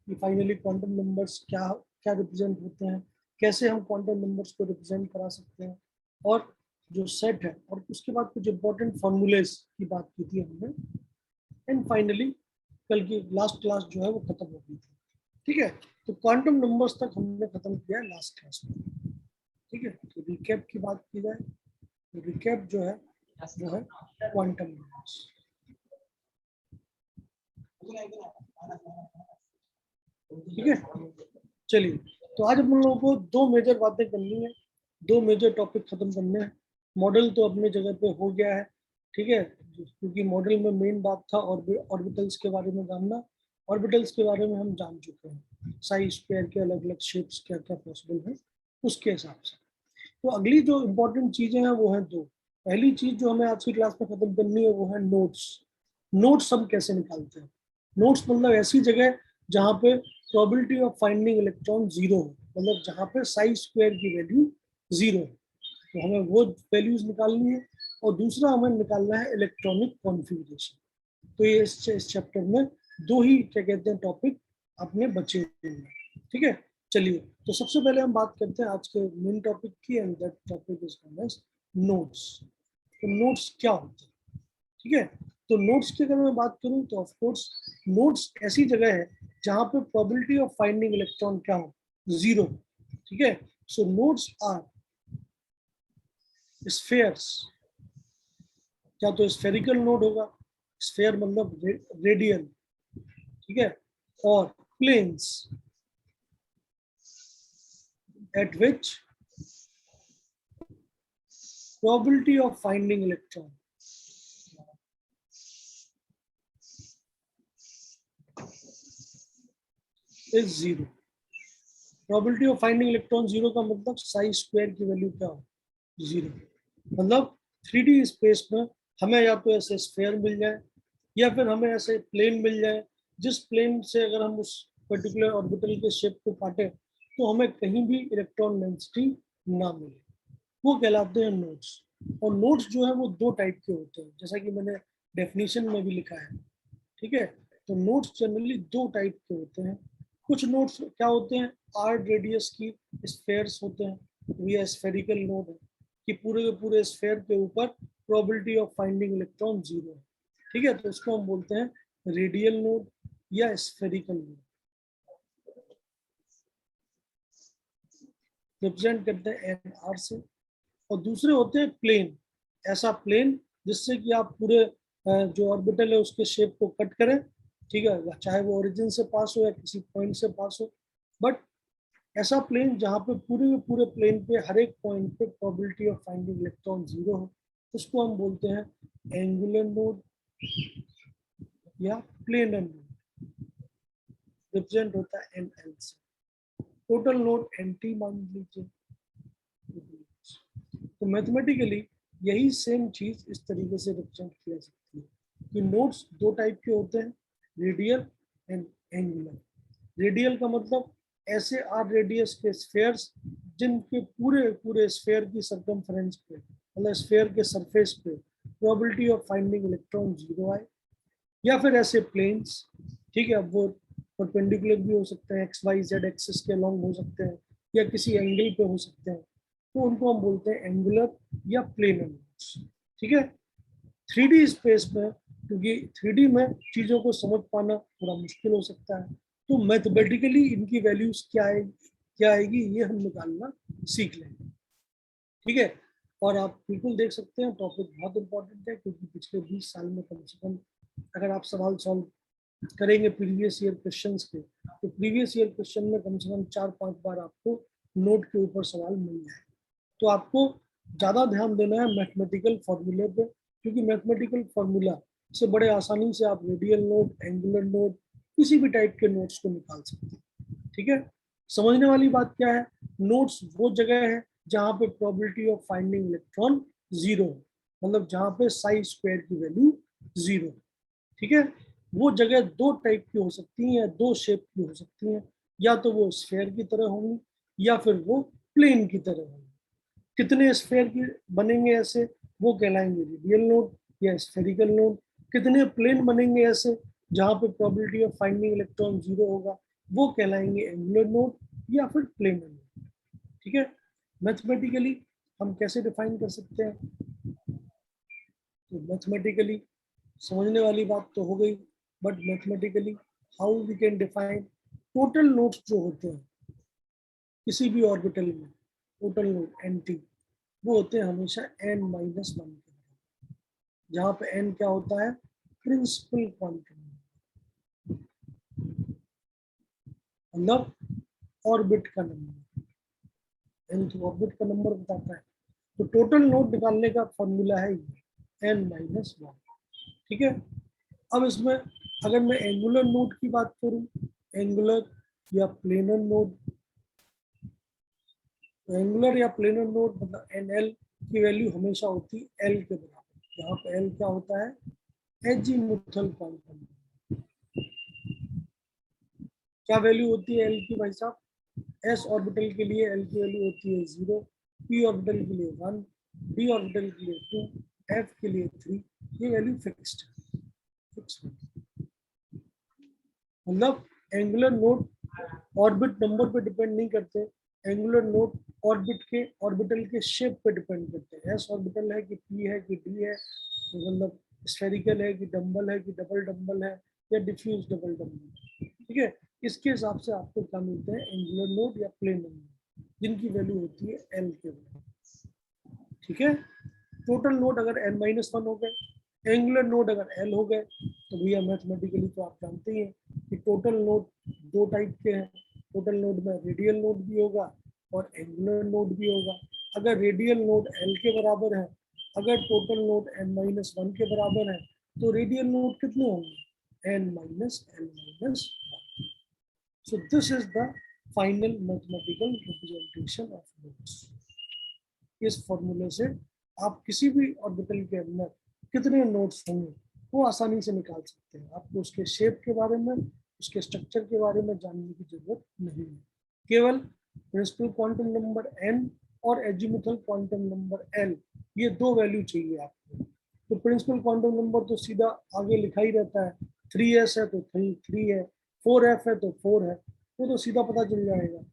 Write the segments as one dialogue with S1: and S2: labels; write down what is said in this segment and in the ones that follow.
S1: कि finally quantum numbers क्या क्या रिप्रेजेंट होते हैं, कैसे हम क्वांटम नंबर्स को रिप्रेजेंट करा सकते हैं, और जो सेट है, और उसके बाद कुछ इंपॉर्टेंट फॉर्मूलेज की बात की थी हमने। एंड फाइनली कल की लास्ट क्लास जो है वो खत्म हो गई थी। ठीक है, तो क्वांटम नंबर्स तक हमने खत्म किया है लास्ट क्लास में। ठीक है, तो रिकैप की बात की जाए तो रिकैप जो है वो है क्वांटम नंबर्स। ठीक है, चलिए, तो आज हम लोगों को दो मेजर बातें करनी है, दो मेजर टॉपिक खत्म करने हैं। मॉडल तो अपने जगह पे हो गया है, ठीक है, क्योंकि मॉडल में मेन बात था ऑर्बिटल्स के बारे में जानना। ऑर्बिटल्स के बारे में हम जान चुके हैं, साई स्क्वायर के अलग अलग शेप्स क्या क्या पॉसिबल है उसके हिसाब से। तो अगली जो इम्पोर्टेंट चीजें हैं वो है दो। पहली चीज जो हमें आज की क्लास में खत्म करनी है वो है नोट्स। नोट्स हम कैसे निकालते हैं? नोट्स मतलब ऐसी जगह जहाँ पे probability of finding electron zero हो, मतलब जहाँ पे साई स्क्वायर की वैल्यू जीरो है, तो हमें वो वैल्यूज निकालनी है। और दूसरा हमें निकालना है इलेक्ट्रॉनिक कॉन्फ़िगरेशन। तो ये इस चैप्टर में दो ही क्या कहते हैं टॉपिक अपने बचे हुए हैं। ठीक है, चलिए, तो सबसे पहले हम बात करते हैं आज के मेन टॉपिक की, and that topic is called as nodes. तो नोट्स क्या होते हैं? ठीक है, तो नोट्स की अगर मैं बात करूं तो ऑफ कोर्स नोट्स ऐसी जगह है जहां पे प्रोबेबिलिटी ऑफ फाइंडिंग इलेक्ट्रॉन क्या हो, जीरो। ठीक है, सो नोट्स आर स्फेयर्स, या तो स्फेरिकल नोड होगा, स्फेयर मतलब रेडियल, ठीक है, और planes at which probability of finding electron is zero. probability of finding electron zero का मतलब साई स्क्वायर की वैल्यू क्या हो, जीरो। मतलब 3D स्पेस में हमें या तो ऐसे स्फेयर मिल जाए या फिर हमें ऐसे प्लेन मिल जाए, जिस प्लेन से अगर हम उस पर्टिकुलर ऑर्बिटल के शेप को काटे तो हमें कहीं भी इलेक्ट्रॉन डेंसिटी ना मिले, वो कहलाते हैं नोड्स। और नोड्स जो है वो दो टाइप के होते हैं, जैसा कि मैंने डेफिनेशन में भी लिखा है। ठीक है, तो नोड्स जनरली दो टाइप के होते हैं। कुछ नोड्स क्या होते हैं, आर रेडियस की स्फेयर्स होते हैं, तो ये स्फेरिकल नोड है कि पूरे के पूरे स्फेयर के ऊपर probability of finding electron zero है। ठीक है, तो उसको हम बोलते हैं रेडियल नोड या स्फेरिकल नोड, रिप्रेजेंट करते हैं एन आर से। और दूसरे होते हैं प्लेन, ऐसा प्लेन जिससे कि आप पूरे जो ऑर्बिटल है उसके शेप को कट करें। ठीक है, चाहे वो ओरिजिन से पास हो या किसी पॉइंट से पास हो, बट ऐसा प्लेन जहाँ पे पूरे के पूरे प्लेन पे हर एक पॉइंट पे probability of finding electron zero हो, उसको हम बोलते हैं एंगुलर नोड या प्लेनर नोड, रिप्रेजेंट होता है एन एल से। टोटल नोड एन टी मान लीजिए। तो मैथमेटिकली यही सेम चीज इस तरीके से रिप्रेजेंट किया सकती है कि नोड्स दो टाइप के होते हैं, रेडियल एंड एंगुलर। रेडियल का मतलब ऐसे आर रेडियस के स्फेयर्स जिनके पूरे पूरे स्फेयर की सरकमफ्रेंस पे, मतलब स्फेयर के सरफेस पे probability of finding electron zero आए। या फिर ऐसे प्लेन्स, ठीक है, अब वो परपेंडिकुलर भी हो सकते हैं, एक्स वाई जेड एक्सिस के अलॉन्ग हो सकते हैं, या किसी एंगल पे हो सकते हैं, तो उनको हम बोलते हैं एंगुलर या प्लेनर नोड्स। ठीक है, 3D स्पेस में, क्योंकि 3D में चीजों को समझ पाना थोड़ा मुश्किल हो सकता है, तो मैथमेटिकली इनकी वैल्यूज क्या आएगी ये हम निकालना सीख लेंगे। ठीक है, और आप बिल्कुल देख सकते हैं टॉपिक बहुत इंपॉर्टेंट है, क्योंकि पिछले 20 साल में कम से कम अगर आप सवाल सॉल्व करेंगे प्रीवियस ईयर क्वेश्चंस के, तो प्रीवियस ईयर क्वेश्चन में कम से कम 4-5 बार आपको नोट के ऊपर सवाल मिल जाए। तो आपको ज़्यादा ध्यान देना है मैथमेटिकल फॉर्मूले पे, क्योंकि मैथमेटिकल फॉर्मूला से बड़े आसानी से आप रेडियल नोट, एंगुलर नोट, किसी भी टाइप के नोट्स को निकाल सकते हैं। ठीक है, समझने वाली बात क्या है, नोट्स वो जगह है जहाँ पे probability of finding electron zero है, मतलब जहाँ पे साई स्क्वायर की वैल्यू जीरो है। ठीक है, वो जगह दो टाइप की हो सकती हैं, दो शेप की हो सकती हैं, या तो वो स्फेयर की तरह होंगी या फिर वो प्लेन की तरह होंगी। कितने स्फेयर की बनेंगे ऐसे, वो कहलाएंगे रेडियल नोड या स्फेरिकल नोड। कितने प्लेन बनेंगे ऐसे जहाँ पे probability of finding electron zero होगा, वो कहलाएंगे एंगुलर नोड या फिर प्लेनर नोड। ठीक है, मैथमेटिकली हम कैसे डिफाइन कर सकते हैं? तो मैथमेटिकली समझने वाली बात तो हो गई, but mathematically how we can define total nodes जो होते हैं किसी भी ऑर्बिटल में, टोटल नोड एन टी, वो होते हैं हमेशा n माइनस वन के बराबर, जहाँ पे n क्या होता है? प्रिंसिपल क्वांटम, मतलब ऑर्बिट का नंबर, n तो ऑर्बिट का नंबर बताता है। तो टोटल नोड निकालने का फॉर्मूला है ये n माइनस वन। ठीक है, अब इसमें अगर मैं एंगुलर नोड की बात करूं, एंगुलर या प्लेनर नोड, एंगुलर या प्लेनर नोड मतलब एन एल की वैल्यू हमेशा होती है एल के बराबर। यहाँ पे एल क्या होता है? Azimuthal quantum. क्या वैल्यू होती है एल की भाई साहब? एस ऑर्बिटल के लिए एल की वैल्यू होती है 0, पी ऑर्बिटल के लिए 1, डी ऑर्बिटल के लिए 2, एफ के लिए 3। ये वैल्यू फिक्स्ड मतलब एंगुलर नोड ऑर्बिट नंबर पे डिपेंड नहीं करते, एंगुलर नोड ऑर्बिट के ऑर्बिटल के शेप पे डिपेंड करते हैं। एस ऑर्बिटल है कि पी है कि डी है, तो मतलब स्फेरिकल है कि डम्बल है कि डबल डम्बल है या डिफ्यूज डबल डम्बल। ठीक है, इसके हिसाब से आपको क्या मिलते हैं? एंगुलर नोड या प्लेनर नोड, जिनकी वैल्यू होती है एल के बराबर। ठीक है, टोटल नोड अगर n माइनस वन हो गए, एंगुलर नोड अगर l हो गए, तो भैया मैथमेटिकली तो आप जानते ही हैं कि टोटल नोड दो टाइप के हैं। टोटल नोड में रेडियल नोड भी होगा और एंगुलर नोड भी होगा। अगर रेडियल नोड l के बराबर है, अगर total node n minus one के बराबर है, तो रेडियल नोड कितने होंगे? n minus l minus one. So this is the final mathematical representation of nodes. इस फॉर्मूले से आप किसी भी ऑर्बिटल के अंदर कितने नोड्स होंगे वो आसानी से निकाल सकते हैं। आपको उसके शेप के बारे में, उसके स्ट्रक्चर के बारे में जानने की जरूरत नहीं है। केवल प्रिंसिपल क्वांटम नंबर n और एजीमुथल क्वांटम नंबर l, ये दो वैल्यू चाहिए आपको। तो प्रिंसिपल क्वांटम नंबर तो सीधा आगे लिखा ही रहता है, 3s है तो 3 है, 4f है तो 4 है, वो तो सीधा पता चल जाएगा।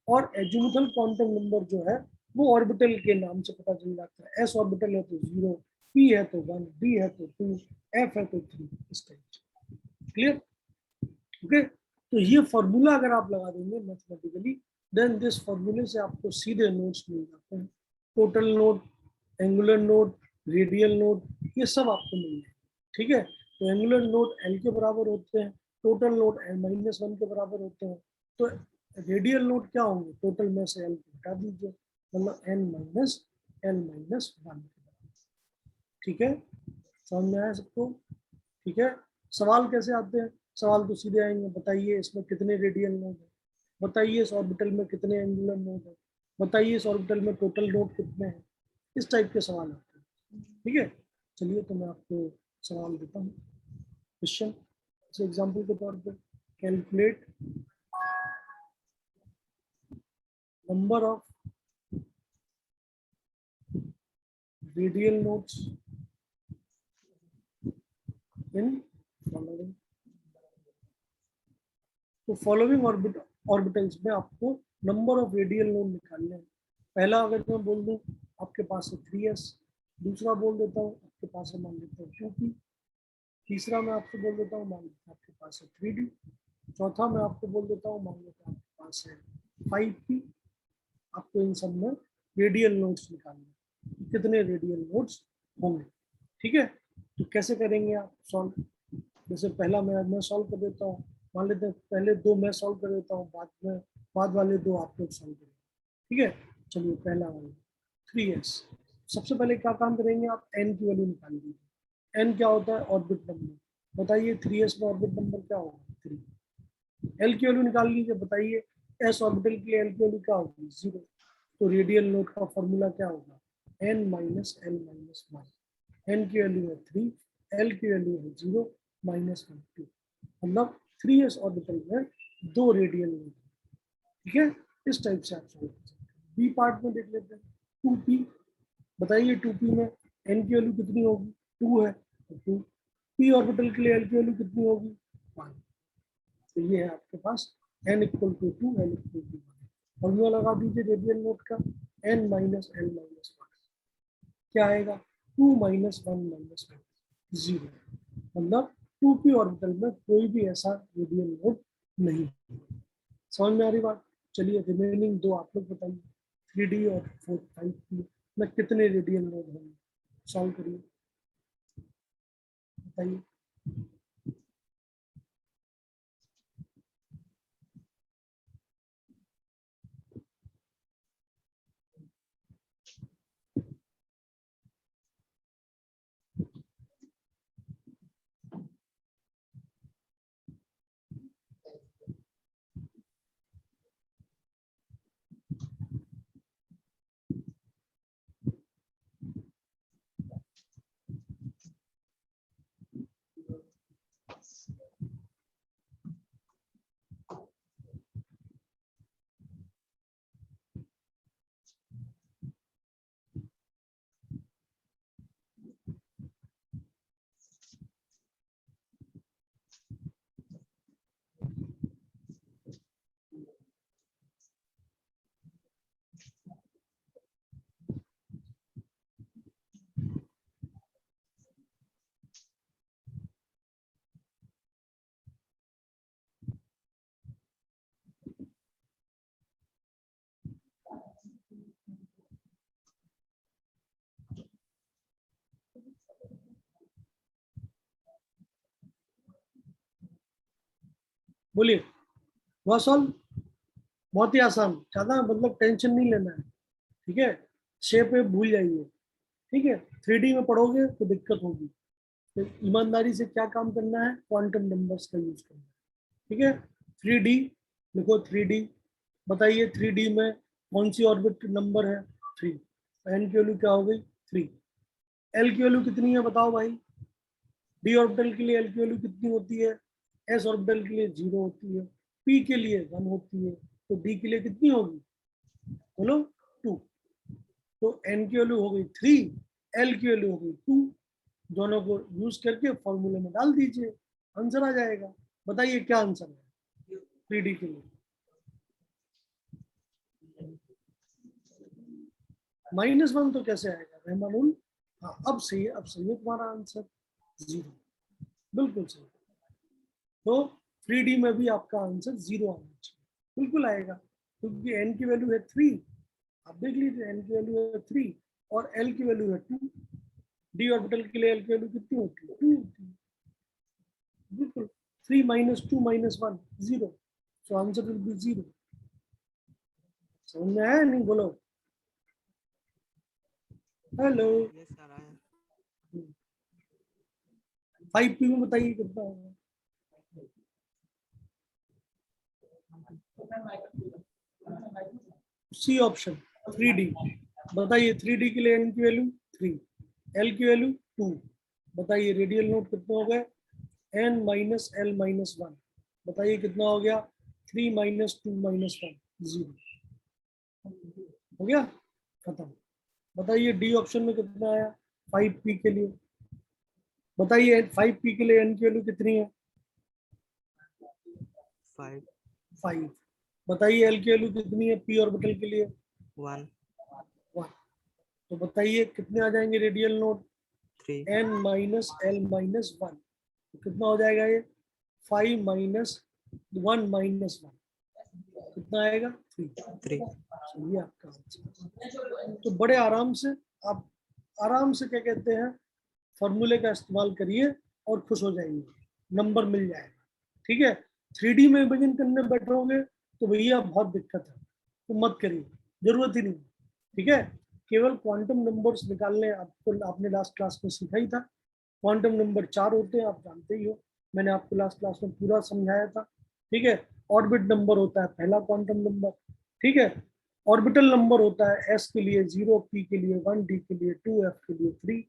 S1: और एजीमुथल क्वांटम नंबर जो है वो ऑर्बिटल के नाम से पता चल जाता है। एस ऑर्बिटल है तो 0, पी है तो 1, डी है तो 2, एफ है तो 3, इस टाइप। क्लियर? ओके, तो ये फॉर्मूला अगर आप लगा देंगे मैथमेटिकली, देन दिस फॉर्मूले से आपको सीधे नोड्स मिल जाते हैं। Total node, angular node, radial node, ये सब आपको मिल जाएंगे। ठीक है, तो एंगुलर नोड एल के बराबर होते हैं, total node N minus one के बराबर होते हैं। तो रेडियल नोड क्या होंगे? टोटल में से एल को हटा दीजिए, मतलब N minus L minus one. ठीक है, समझ में आया सबको? ठीक है, सवाल कैसे आते हैं? सवाल तो सीधे आएंगे, बताइए इसमें कितने रेडियल नोड है, बताइए इस ऑर्बिटल में कितने एंगुलर नोड है, बताइए इस ऑर्बिटल में टोटल नोड कितने हैं। इस टाइप के सवाल आते हैं। ठीक है, चलिए तो मैं आपको सवाल देता हूँ, क्वेश्चन। एग्जाम्पल के तौर पर, calculate number of radial nodes in following. तो फॉलोइंग ऑर्बिटल्स में आपको नंबर ऑफ रेडियल नोड निकालने हैं। पहला अगर मैं बोल दूं आपके पास है 3s, दूसरा बोल देता हूँ आपके पास है मान लेता हूँ 2p, तीसरा मैं आपको बोल देता हूँ मान लेता हूँ आपके पास है 3d, चौथा मैं आपको बोल देता हूँ मान लेता हूँ आपके पास है 5p। आपको इन सब में रेडियल नोड्स निकालने, कितने रेडियल नोड्स होंगे। ठीक है, तो कैसे करेंगे आप सॉल्व? जैसे पहला मैं सॉल्व कर देता हूँ, मान लेते हैं पहले दो मैं सॉल्व कर देता हूँ, बाद वाले दो आप लोग सॉल्व करेंगे। ठीक है, चलिए पहला वाला 3s। सबसे पहले क्या काम करेंगे आप? n की वैल्यू निकाल लीजिए। n क्या होता है? Orbit number. बताइए 3s में ऑर्बिट नंबर क्या होगा? 3। l की वैल्यू निकाल लीजिए, बताइए s ऑर्बिटल के लिए l की वैल्यू क्या होगी? 0। तो रेडियल नोड का फॉर्मूला क्या होगा? n minus L minus one. n की वैल्यू है 3, l की वैल्यू है 0, माइनस 1 2, मतलब 3s ऑर्बिटल में दो रेडियल नोड। ठीक है, इस टाइप से आप सॉल्व कर सकते हैं। बी पार्ट में देख लेते हैं, 2p। बताइए 2p में n की वैल्यू कितनी होगी? 2 है तो 2। p ऑर्बिटल के लिए l की वैल्यू कितनी होगी? 1। तो ये है आपके पास n equal to 2, l equal to 1। Formula लगा दीजिए रेडियल नोट का, n माइनस l माइनस 1 क्या आएगा, 2 माइनस 1 माइनस 1 0। मतलब 2p ऑर्बिटल में कोई भी ऐसा रेडियल नोट नहीं। समझ में आ रही बात? चलिए रिमेनिंग दो आप लोग बताइए, 3D और 5p में कितने रेडियल नोड होंगे, सॉल्व करिए बताइए। बोलिए, हुआ सॉल्व? बहुत ही आसान, ज्यादा मतलब टेंशन नहीं लेना है, ठीक है। शेप में भूल जाइए, ठीक है। 3D में पढ़ोगे तो दिक्कत होगी, तो ईमानदारी से क्या काम करना है, क्वांटम नंबर्स का यूज करना है, ठीक है। 3D लिखो, 3D बताइए, 3D में कौन सी ऑर्बिट नंबर है, 3। एन की वैल्यू क्या हो गई, 3। एल की वैल्यू कितनी है बताओ भाई, डी ऑर्बिटल के लिए एल की वैल्यू कितनी होती है, एस ऑर्बिटल के लिए 0 होती है, पी के लिए 1 होती है, तो डी के लिए कितनी होगी, बोलो 2। तो एन की वैल्यू हो गई 3, एल की वैल्यू हो गई 2। दोनों को यूज करके फॉर्मूले में डाल दीजिए, आंसर आ जाएगा। बताइए क्या आंसर है 3D के लिए, -1 तो कैसे आएगा रहमानुल? हाँ अब सही है, अब सही है तुम्हारा आंसर, 0, बिल्कुल सही। तो 3D में भी आपका आंसर 0 आना चाहिए, बिल्कुल आएगा, क्योंकि एन की वैल्यू है 3। आप देख लीजिए, एन की वैल्यू है 3 और एल की वैल्यू है 2। डी ऑर्बिटल के लिए एल की वैल्यू कितनी होती है, 2 होती है, बिल्कुल। 3 minus 2 minus 1 0, so answer will be 0। समझ में आया नहीं, बोलो हेलो।
S2: यस सर आया।
S1: 5p में बताइए कितना होगा, सी ऑप्शन 3D। बताइए 3D के लिए एन की वैल्यू 3, एल की वैल्यू 2। बताइए रेडियल नोट कितना हो गया, एन माइनस एल माइनस 1। बताइए कितना हो गया, 3 माइनस 2 माइनस 1 0। हो गया, खत्म। बताइए डी ऑप्शन में कितना आया 5p के लिए, बताइए 5p के लिए एन की वैल्यू कितनी है,
S2: 5
S1: 5। बताइए एल की वैल्यू कितनी है पी ऑर्बिटल के लिए,
S2: 1
S1: 1। तो बताइए कितने आ जाएंगे radial node,
S2: 3
S1: N minus L minus 1। तो कितना हो जाएगा ये, 5 माइनस 1 माइनस 1 कितना आएगा, 3।
S2: 3
S1: सही है आपका आंसर। तो बड़े आराम से आप, आराम से क्या कहते हैं, फॉर्मूले का इस्तेमाल करिए और खुश हो जाइए, नंबर मिल जाएगा, ठीक है। 3D में इमेजिन करने बैठोगे तो भैया बहुत दिक्कत है, तो मत करिए, जरूरत ही नहीं, ठीक है। केवल क्वांटम नंबर्स निकालने, आपको आपने लास्ट क्लास में सीखा ही था। क्वांटम नंबर 4 होते हैं, आप जानते ही हो, मैंने आपको लास्ट क्लास में पूरा समझाया था, ठीक है। ऑर्बिट नंबर होता है पहला क्वांटम नंबर, ठीक है। ऑर्बिटल नंबर होता है एस के लिए 0, पी के लिए 1, डी के लिए 2, एफ के लिए 3,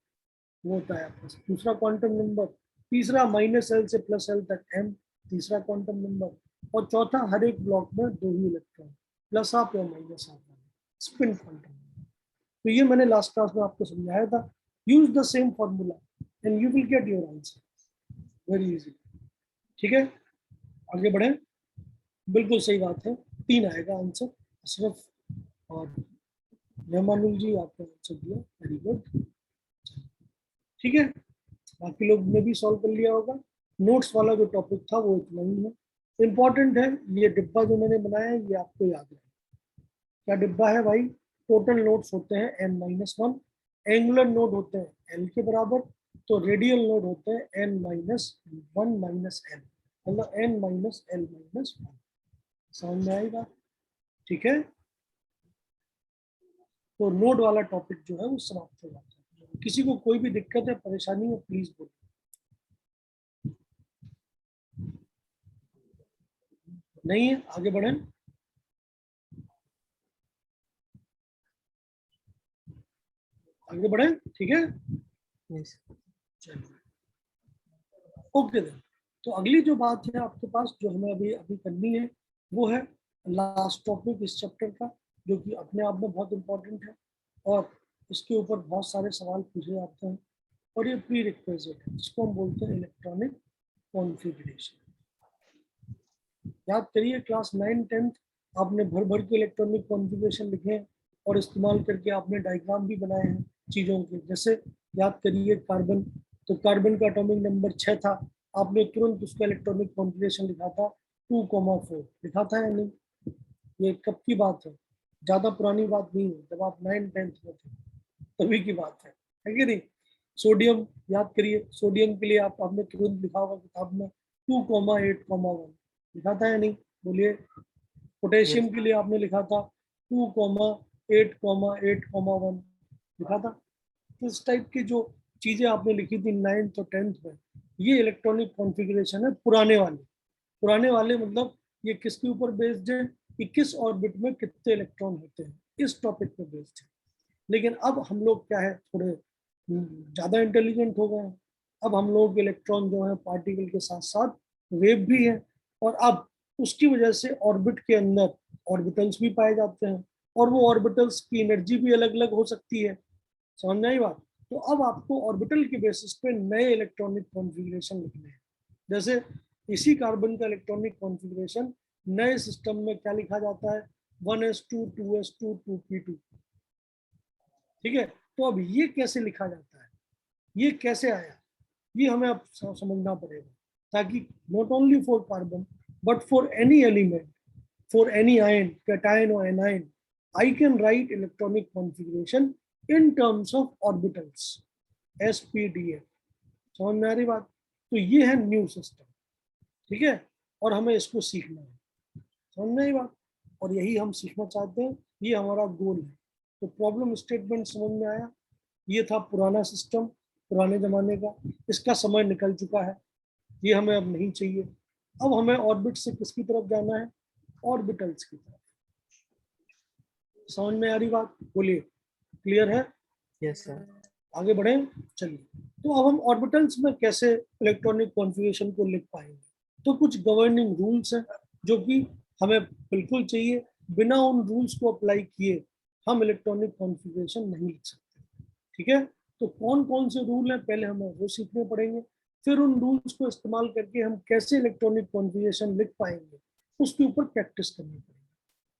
S1: वो होता है आपका दूसरा क्वांटम नंबर। तीसरा -L से +L तक m, तीसरा क्वांटम नंबर। और चौथा हर एक ब्लॉक में 2 ही इलेक्ट्रॉन, प्लस आप या माइनस आप, स्पिन क्वांटम नंबर। तो ये मैंने लास्ट क्लास में आपको समझाया था। Use the same formula and you will get your answer very easy, ठीक है। आगे बढ़े, बिल्कुल सही बात है, 3 आएगा आंसर। अशरफ और रहमानुल जी आपने आंसर दिया, वेरी गुड। ठीक है, बाकी लोग ने भी सॉल्व कर लिया होगा। नोट्स वाला जो टॉपिक था वो इतना ही है, इंपॉर्टेंट है। ये डिब्बा जो मैंने बनाया है ये आपको याद है, क्या डिब्बा है भाई? टोटल नोट्स होते हैं n-1, एंगुलर नोड होते हैं l के बराबर, तो रेडियल नोड होते हैं n-1 माइनस l, मतलब n-l-1। समझ में आएगा? ठीक है, तो नोड वाला टॉपिक जो है वो समाप्त हो जाता है। किसी को कोई भी दिक्कत है, परेशानी है, प्लीज बोलो। नहीं है, आगे बढ़ें। आगे बढ़ें, ठीक है।
S2: Yes.
S1: चलिए, ओके देन। तो अगली जो बात है आपके पास जो हमें अभी अभी करनी है, वो है लास्ट टॉपिक इस चैप्टर का, जो कि अपने आप में बहुत इंपॉर्टेंट है और इसके ऊपर बहुत सारे सवाल पूछे जाते हैं, और ये प्री रिक्वेजिट है, जिसको हम बोलते हैं इलेक्ट्रॉनिक कॉन्फ़िगरेशन। याद करिए, क्लास 9-10 आपने भर भर के इलेक्ट्रॉनिक कॉन्फ़िगरेशन लिखे हैं और इस्तेमाल करके आपने डायग्राम भी बनाए हैं चीज़ों के। जैसे याद करिए कार्बन, तो कार्बन का एटॉमिक नंबर 6 था, आपने तुरंत उसका इलेक्ट्रॉनिक कॉन्फ़िगरेशन लिखा था 2,4 लिखा था या नहीं? ये कब की बात है? ज़्यादा पुरानी बात नहीं है, जब आप 9-10 में थे तभी की बात है कि नहीं? सोडियम याद करिए, सोडियम के लिए आपने तुरंत लिखा होगा किताब में 2,8,1 लिखा था या नहीं? बोलिए।
S2: Yes.
S1: पोटेशियम के लिए आपने लिखा था 2,8,8,1 लिखा था। तो इस टाइप की जो चीजें आपने लिखी थी 9th और 10th में, ये इलेक्ट्रॉनिक कॉन्फ़िगरेशन है पुराने वाले। पुराने वाले मतलब ये किसके ऊपर बेस्ड है कि किस ऑर्बिट में कितने इलेक्ट्रॉन होते हैं, इस टॉपिक पे बेस्ड है। लेकिन अब हम लोग क्या है, थोड़े ज्यादा इंटेलिजेंट हो गए हैं। अब हम लोग इलेक्ट्रॉन जो है पार्टिकल के साथ साथ वेव भी है, और अब उसकी वजह से ऑर्बिट के अंदर ऑर्बिटल्स भी पाए जाते हैं, और वो ऑर्बिटल्स की एनर्जी भी अलग अलग हो सकती है। समझ में आई बात? तो अब आपको ऑर्बिटल के बेसिस पे नए इलेक्ट्रॉनिक कॉन्फ़िगरेशन लिखने हैं। जैसे इसी कार्बन का इलेक्ट्रॉनिक कॉन्फ़िगरेशन नए सिस्टम में क्या लिखा जाता है? 1s2 2s2 2p2। ठीक है, तो अब ये कैसे लिखा जाता है, ये कैसे आया, ये हमें अब समझना पड़ेगा, ताकि not only for carbon but for any element, for any ion, cation और anion, I can write electronic configuration in terms of orbitals, SPDF. समझ में आ रही बात? तो ये है न्यू सिस्टम, ठीक है, और हमें इसको सीखना है। समझ में आई बात? और यही हम सीखना चाहते हैं, ये हमारा गोल है। तो प्रॉब्लम स्टेटमेंट समझ में आया? ये था पुराना सिस्टम, पुराने जमाने का, इसका समय निकल चुका है, ये हमें अब नहीं चाहिए। अब हमें ऑर्बिट से किसकी तरफ जाना है? ऑर्बिटल्स की तरफ। समझ में आ रही बात? बोलिए, क्लियर है?
S2: Yes, sir.
S1: आगे बढ़े, चलिए। तो अब हम ऑर्बिटल्स में कैसे इलेक्ट्रॉनिक कॉन्फ़िगरेशन को लिख पाएंगे? तो कुछ गवर्निंग रूल्स हैं जो कि हमें बिल्कुल चाहिए, बिना उन रूल्स को अप्लाई किए हम इलेक्ट्रॉनिक कॉन्फ़िगरेशन नहीं लिख सकते। ठीक है, तो कौन कौन से रूल हैं पहले हमें वो सीखने पड़ेंगे, फिर उन रूल्स को इस्तेमाल करके हम कैसे इलेक्ट्रॉनिक कॉन्फ़िगरेशन लिख पाएंगे उसके ऊपर प्रैक्टिस करनी पड़ेगी।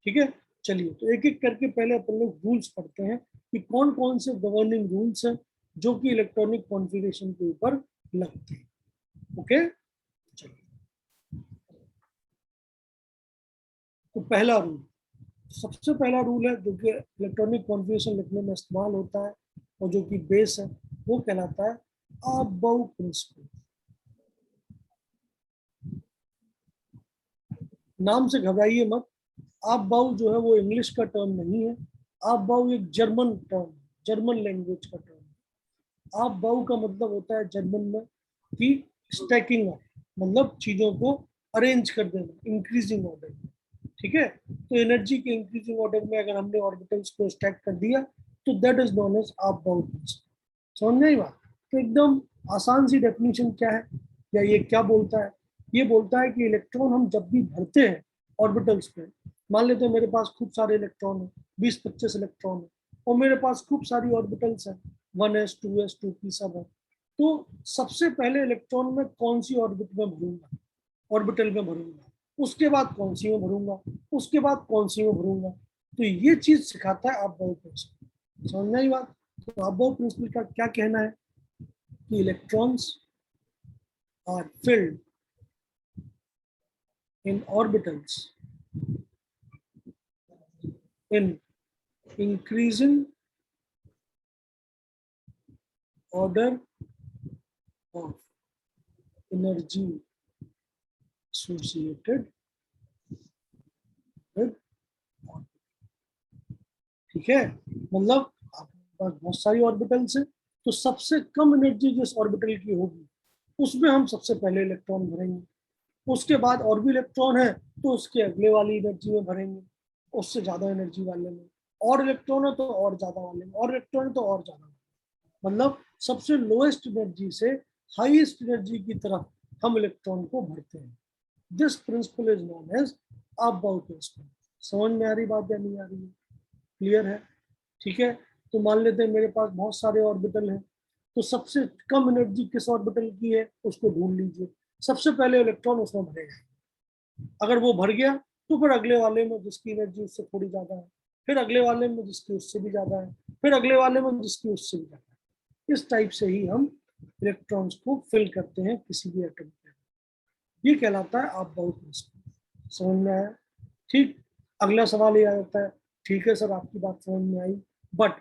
S1: ठीक है, चलिए, तो एक एक करके पहले अपन लोग रूल्स पढ़ते हैं कि कौन कौन से गवर्निंग रूल्स हैं जो कि इलेक्ट्रॉनिक कॉन्फ़िगरेशन के ऊपर लगते हैं। ओके, चलिए। तो पहला रूल, सबसे पहला रूल है जो कि इलेक्ट्रॉनिक कॉन्फ़िगरेशन लिखने में इस्तेमाल होता है और जो कि बेस है, वो कहलाता है अबाउ प्रिंसिपल। नाम से घबराइए मत, आप बाउ जो है वो इंग्लिश का टर्म नहीं है, आप बाउ एक जर्मन टर्म, जर्मन लैंग्वेज का टर्म है। आप बाउ का मतलब होता है जर्मन में कि स्टैकिंग ऑफ, मतलब चीजों को अरेंज कर देना इंक्रीजिंग ऑर्डर में। ठीक है, तो एनर्जी के इंक्रीजिंग ऑर्डर में अगर हमने ऑर्बिटल्स को स्टैक कर दिया तो दैट इज नोन एज आप बाउ प्रिंसिपल। समझ में आई बात? तो एकदम आसान सी डेफिनेशन क्या है, या ये क्या बोलता है? ये बोलता है कि इलेक्ट्रॉन हम जब भी भरते हैं ऑर्बिटल्स पे, मान लेते हैं मेरे पास खूब सारे इलेक्ट्रॉन है, 20-25 इलेक्ट्रॉन है, और मेरे पास खूब सारी ऑर्बिटल्स हैं, 1s 2s 2p सब है। तो सबसे पहले इलेक्ट्रॉन में कौन सी ऑर्बिट में भरूंगा, ऑर्बिटल में भरूंगा, उसके बाद कौन सी में भरूंगा, उसके बाद कौन सी में भरूंगा। तो ये चीज सिखाता है अबाउ प्रिंसिपल। समझ में आई बात? तो अबाउ प्रिंसिपल का क्या कहना है कि electrons are filled in orbitals in increasing order of energy associated with orbital। ठीक है, मतलब आपके पास बहुत सारी ऑर्बिटल्स है, तो सबसे कम एनर्जी जिस ऑर्बिटल की होगी उसमें हम सबसे पहले इलेक्ट्रॉन भरेंगे। उसके बाद और भी इलेक्ट्रॉन है तो उसके अगले वाली एनर्जी में भरेंगे, उससे ज्यादा एनर्जी वाले में, और इलेक्ट्रॉन है तो और ज्यादा वाले में, और इलेक्ट्रॉन है तो और ज्यादा। मतलब सबसे लोएस्ट एनर्जी से हाईएस्ट एनर्जी की तरफ हम इलेक्ट्रॉन को भरते हैं। This principle is known as Aufbau principle. समझ में आ रही बात या नहीं आ रही है? क्लियर है? ठीक है, तो मान लेते हैं मेरे पास बहुत सारे ऑर्बिटल हैं, तो सबसे कम एनर्जी किस ऑर्बिटल की है उसको ढूंढ लीजिए, सबसे पहले इलेक्ट्रॉन उसमें भरेगा। अगर वो भर गया तो फिर अगले वाले में जिसकी एनर्जी उससे थोड़ी ज्यादा है, फिर अगले वाले में जिसकी उससे भी ज्यादा है, फिर अगले वाले में जिसकी उससे भी ज्यादा है। इस टाइप से ही हम इलेक्ट्रॉन्स को फिल करते हैं किसी भी एटम पे। ये कहलाता है अबाउ प्रिंसिपल। समझ में आया? ठीक। अगला सवाल ये आ जाता है, ठीक है सर आपकी बात समझ में आई, बट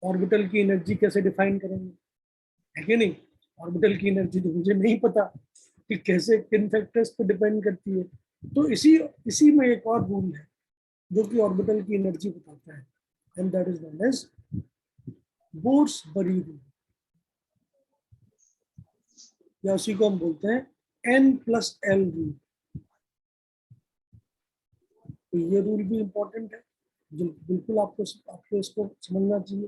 S1: ऑर्बिटल की एनर्जी कैसे डिफाइन करेंगे, है कि नहीं? ऑर्बिटल की एनर्जी तो मुझे नहीं पता कि कैसे किन फैक्टर्स पे डिपेंड करती है। तो इसी इसी में एक और रूल है जो कि ऑर्बिटल की एनर्जी बताता है, and that is known as Bohr Bury rule, या उसी को हम बोलते हैं N+L रूल। तो ये रूल भी इंपॉर्टेंट है, जो बिल्कुल आपको इसको समझना चाहिए।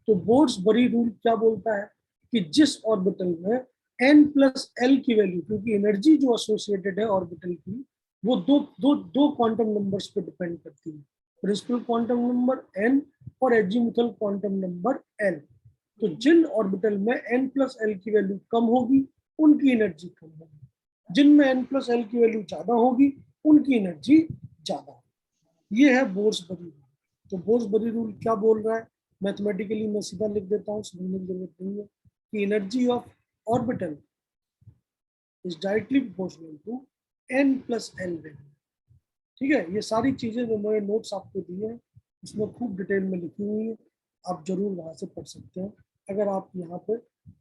S1: तो बोर्स-बरी रूल क्या बोलता है कि जिस ऑर्बिटल में N+L की वैल्यू, क्योंकि एनर्जी जो एसोसिएटेड है ऑर्बिटल की वो दो क्वांटम नंबर्स पे डिपेंड करती है, प्रिंसिपल क्वांटम नंबर n और एजीमुथल क्वांटम नंबर l। तो जिन ऑर्बिटल में N+L की वैल्यू कम होगी उनकी एनर्जी कम होगी, जिनमें N+L की वैल्यू ज्यादा होगी उनकी एनर्जी ज्यादा होगी। ये है बोर्स-बरी रूल। तो बोर्स-बरी रूल क्या बोल रहा है, मैथमेटिकली मैं सीधा लिख देता हूँ, समझने की जरूरत नहीं है, कि energy of orbital is directly proportional to N+L value. ठीक है, ये सारी चीजें जो मैंने नोट्स आपको दिए हैं उसमें खूब डिटेल में लिखी हुई है, आप जरूर वहां से पढ़ सकते हैं। अगर आप यहाँ पे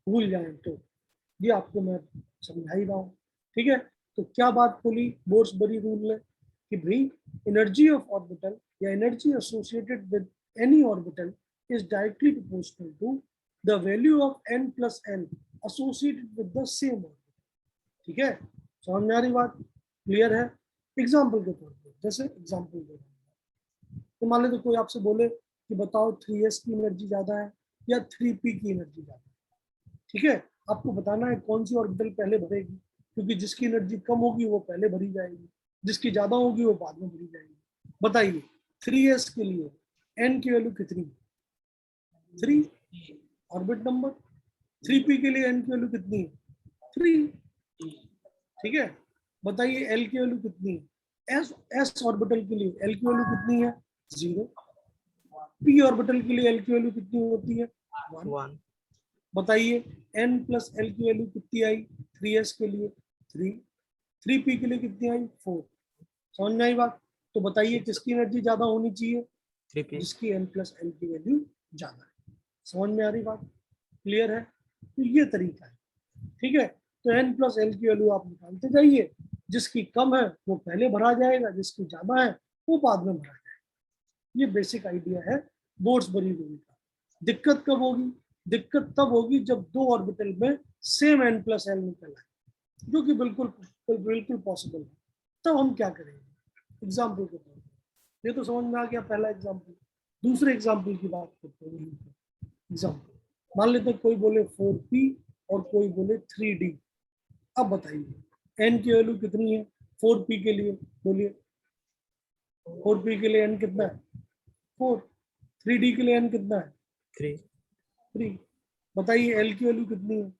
S1: भूल जाएं तो ये आपको मैं समझा ही रहा हूँ। ठीक है, तो क्या बात बोली बोर्स-बरी रूल ने कि भाई एनर्जी ऑफ ऑर्बिटल या energy associated with any orbital is directly proportional to the value of N+L associated with the same orbital. ठीक है, समझ में आ रही बात? क्लियर है? एग्जाम्पल के तौर पर, जैसे एग्जाम्पल दे रहा हूँ, तो मान लो तो कोई आपसे बोले कि बताओ 3s की एनर्जी ज्यादा है या 3p की एनर्जी ज्यादा है। ठीक है, आपको बताना है कौन सी ऑर्बिटल पहले भरेगी, क्योंकि जिसकी एनर्जी कम होगी वो पहले भरी जाएगी, जिसकी ज्यादा होगी वो बाद में भरी जाएगी। बताइए 3s के लिए n की वैल्यू कितनी है? 3 ऑर्बिट नंबर। 3p के लिए n की वैल्यू कितनी है? 3। ठीक है, बताइए एल की वैल्यू कितनी है? एस ऑर्बिटल के लिए एल की वैल्यू कितनी है? 0। पी ऑर्बिटल के लिए एल की वैल्यू कितनी होती है? 1। बताइए N+L की वैल्यू कितनी आई 3s के लिए? 3। 3p के लिए कितनी आई? 4। समझ में आई बात? तो बताइए किसकी एनर्जी ज्यादा होनी चाहिए?
S2: 3p।
S1: जिसकी N+L की वैल्यू ज्यादा है। समझ में आ रही बात? क्लियर है? तो ये तरीका है। ठीक है, तो N+L की वैल्यू आप निकालते जाइए, जिसकी कम है वो पहले भरा जाएगा, जिसकी ज्यादा है वो बाद में भरा जाएगा। ये बेसिक आइडिया है बोर्स-बरी रूल का। दिक्कत कब होगी? दिक्कत तब होगी जब दो ऑर्बिटल में सेम N+L निकल आए, जो कि बिल्कुल पॉसिबल है। तब हम क्या करेंगे? एग्जाम्पल के तौर पर, ये तो समझ में आ गया पहला एग्जाम्पल। दूसरे एग्जाम्पल की बात करते हैं। एग्जाम्पल मान लेते हैं कोई बोले 4p और कोई बोले 3d। अब बताइए n की वैल्यू कितनी है 4p के लिए? बोलिए 4p के लिए n कितना है? 4। 3d के लिए n कितना है?
S2: 3।
S1: 3। बताइए l की वैल्यू कितनी है?